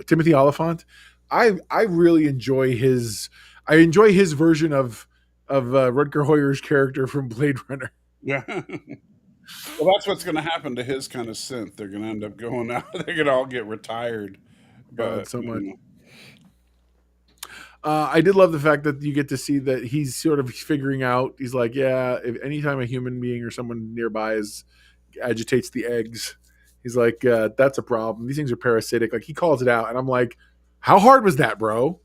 Timothy Oliphant. I really enjoy his. I enjoy his version of Rutger Hauer's character from Blade Runner. Yeah. Well, that's what's going to happen to his kind of synth. They're going to end up going out. They're going to all get retired. But So much. I did love the fact that you get to see that he's sort of figuring out. He's like, yeah, if anytime a human being or someone nearby agitates the eggs, he's like, that's a problem. These things are parasitic. Like he calls it out, and I'm like, how hard was that, bro?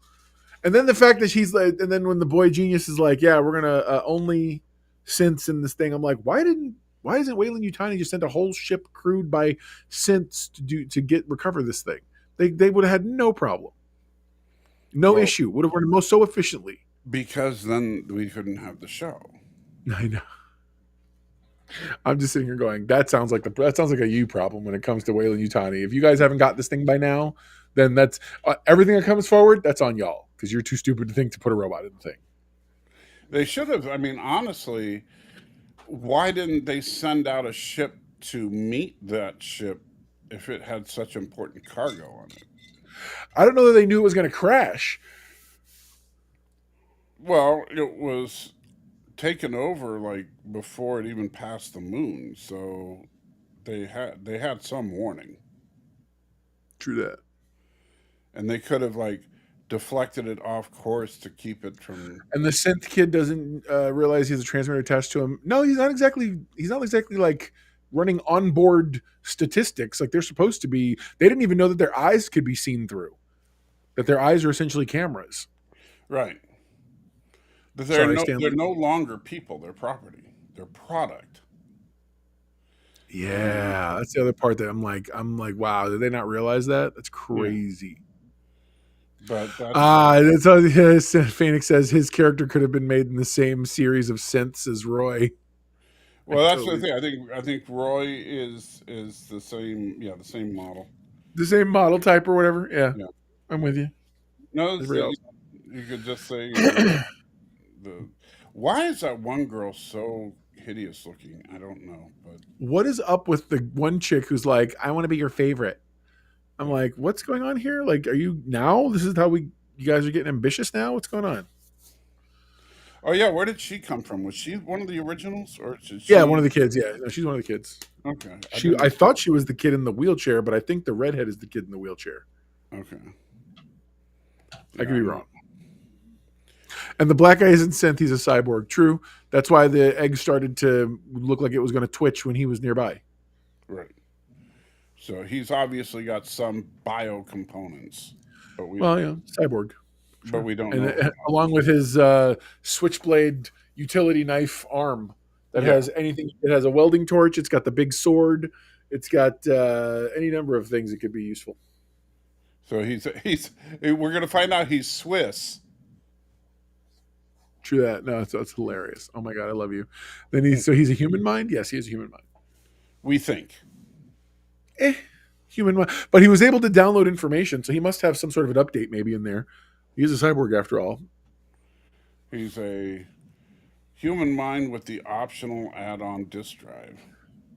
And then the fact that she's like, and then when the boy genius is like, yeah, we're gonna only synths in this thing. I'm like, why isn't Weyland Yutani just sent a whole ship crewed by synths to recover this thing? They would have had no problem. No issue. Would have run most so efficiently. Because then we couldn't have the show. I know. I'm just sitting here going, that sounds like a you problem when it comes to Weyland Yutani. If you guys haven't got this thing by now, then that's everything that comes forward. That's on y'all because you're too stupid to think to put a robot in the thing. They should have. I mean, honestly, why didn't they send out a ship to meet that ship if it had such important cargo on it? I don't know that they knew it was going to crash. Well, it was taken over like before it even passed the moon, so they had some warning. True that. And they could have like deflected it off course to keep it from. And the synth kid doesn't realize he has a transmitter attached to him. No, he's not exactly like running onboard statistics like they're supposed to be. They didn't even know that their eyes could be seen through. That their eyes are essentially cameras. Right. But they're no longer people, they're property. They're product. Yeah, that's the other part that I'm like, wow, did they not realize that? That's crazy. Yeah. But that's how Phoenix says his character could have been made in the same series of synths as Roy. Well, that's the thing. I think Roy is the same model. The same model type or whatever. Yeah. I'm with you. No, you could just say why is that one girl so hideous looking? I don't know, but what is up with the one chick who's like, I want to be your favorite? I'm like, what's going on here? Like, are you now? This is how you guys are getting ambitious now? What's going on? Oh yeah, where did she come from? Was she one of the originals, or is Yeah, she? one of the kids. Yeah, no, she's one of the kids. Okay, I I didn't. thought she was the kid in the wheelchair, but I think the redhead is the kid in the wheelchair. Okay, I yeah, could be wrong. And the black guy isn't synth; he's a cyborg. True. That's why the egg started to look like it was going to twitch when he was nearby. Right. So he's obviously got some bio components, but we Well, yeah, cyborg. but Sure. we don't And know. along with his switchblade utility knife arm that Yeah. has anything. It has a welding torch. It's got the big sword. It's got any number of things that could be useful. So he's we're gonna find out he's Swiss. True that. No, it's hilarious. Oh my god, I love you. Then he's a human mind. Yes, he is a human mind. We think. Human mind, but he was able to download information, so he must have some sort of an update maybe in there. He's a cyborg after all. He's a human mind with the optional add-on disk drive.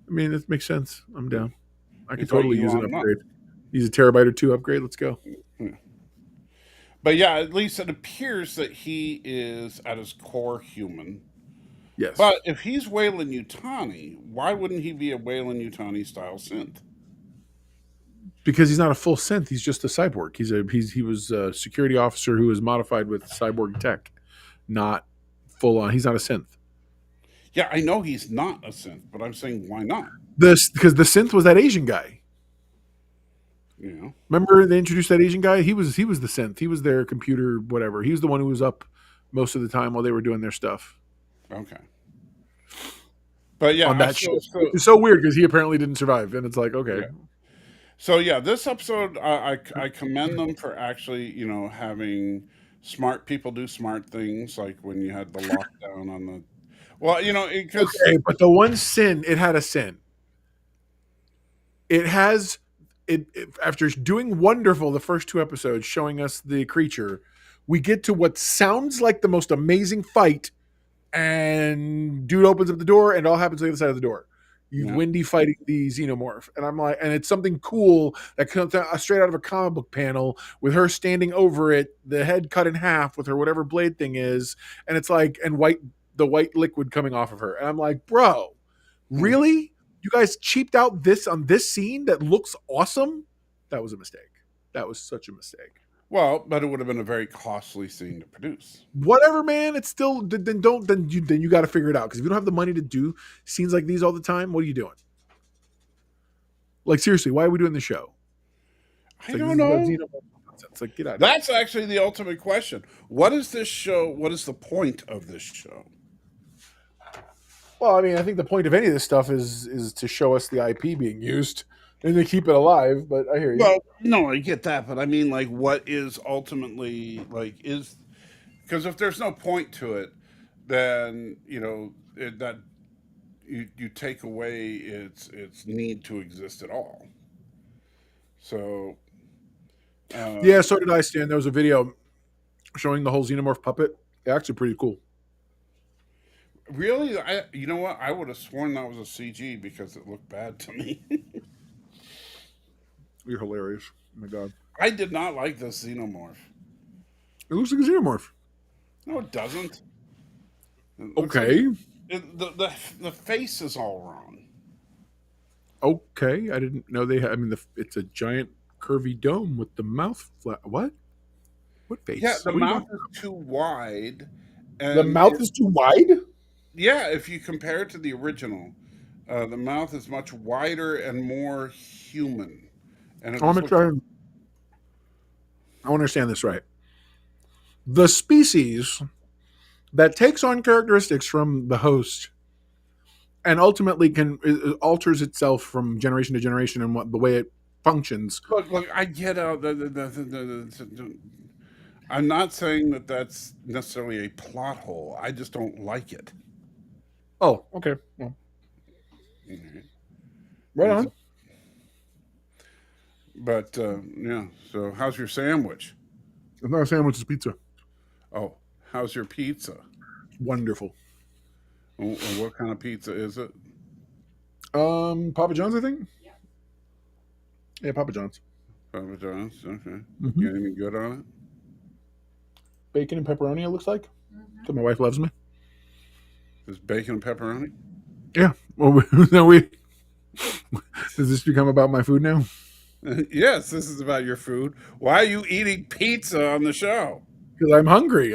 I mean, it makes sense. I'm down. I could He's like totally use an Elon Musk. upgrade. Use a terabyte or two upgrade. Let's go. But yeah, at least it appears that he is at his core human. Yes. But if he's Wayland Yutani, why wouldn't he be a Wayland Yutani style synth? Because he's not a full synth, he's just a cyborg. He was a security officer who was modified with cyborg tech, not full on. He's not a synth. Yeah, I know he's not a synth, but I'm saying why not? Because the synth was that Asian guy. You know, Remember they introduced that Asian guy? He was the synth. He was their computer, whatever. He was the one who was up most of the time while they were doing their stuff. okay. But yeah, On that ship. It's so weird because he apparently didn't survive, and it's like, okay. Yeah. So yeah, this episode I commend them for actually, having smart people do smart things, like when you had the lockdown on the. Well, because Okay, but the one sin, it had a sin. It has after doing wonderful the first two episodes, showing us the creature, we get to what sounds like the most amazing fight, and dude opens up the door, and it all happens on the other side of the door. You've Wendy fighting the Xenomorph, and I'm like, and it's something cool that comes out straight out of a comic book panel with her standing over it, the head cut in half with her whatever blade thing is, and it's like, and the white liquid coming off of her, and I'm like, bro, really? You guys cheaped out on this scene that looks awesome? That was a mistake. That was such a mistake. Well, but it would have been a very costly scene to produce. Whatever, man. It's still then you got to figure it out, because if you don't have the money to do scenes like these all the time, what are you doing? Like seriously, why are we doing the show? I don't know. It's like, get out. That's actually the ultimate question. What is this show? What is the point of this show? Well, I mean, I think the point of any of this stuff is to show us the IP being used and to keep it alive. But I hear you. Well, no, I get that, but I mean, like, what is ultimately is because if there's no point to it, then that you take away its need to exist at all. So yeah, so did I, Stan. There was a video showing the whole Xenomorph puppet. Actually, pretty cool. Really, you know what? I would have sworn that was a CG because it looked bad to me. You're hilarious. Oh my god. I did not like this Xenomorph. It looks like a Xenomorph. No, it doesn't. Okay. The face is all wrong. Okay, I didn't know they had. I mean, it's a giant curvy dome with the mouth flat. What? What face? Yeah, the mouth is too wide. And the mouth is too wide? Yeah, if you compare it to the original, the mouth is much wider and more human. And I want to understand this right. The species that takes on characteristics from the host and ultimately alters itself from generation to generation and the way it functions. Look, I get out. I'm not saying that that's necessarily a plot hole. I just don't like it. Oh, okay. Well, right on. But yeah. So, how's your sandwich? It's not a sandwich; it's pizza. Oh, how's your pizza? Wonderful. What kind of pizza is it? Papa John's, I think. Yeah, Papa John's. Papa John's. Okay. Mm-hmm. You got anything good on it? Bacon and pepperoni. It looks like. So my wife loves me. Is bacon and pepperoni? Yeah. Well, now we does this become about my food now? Yes, this is about your food. Why are you eating pizza on the show? Because I'm hungry.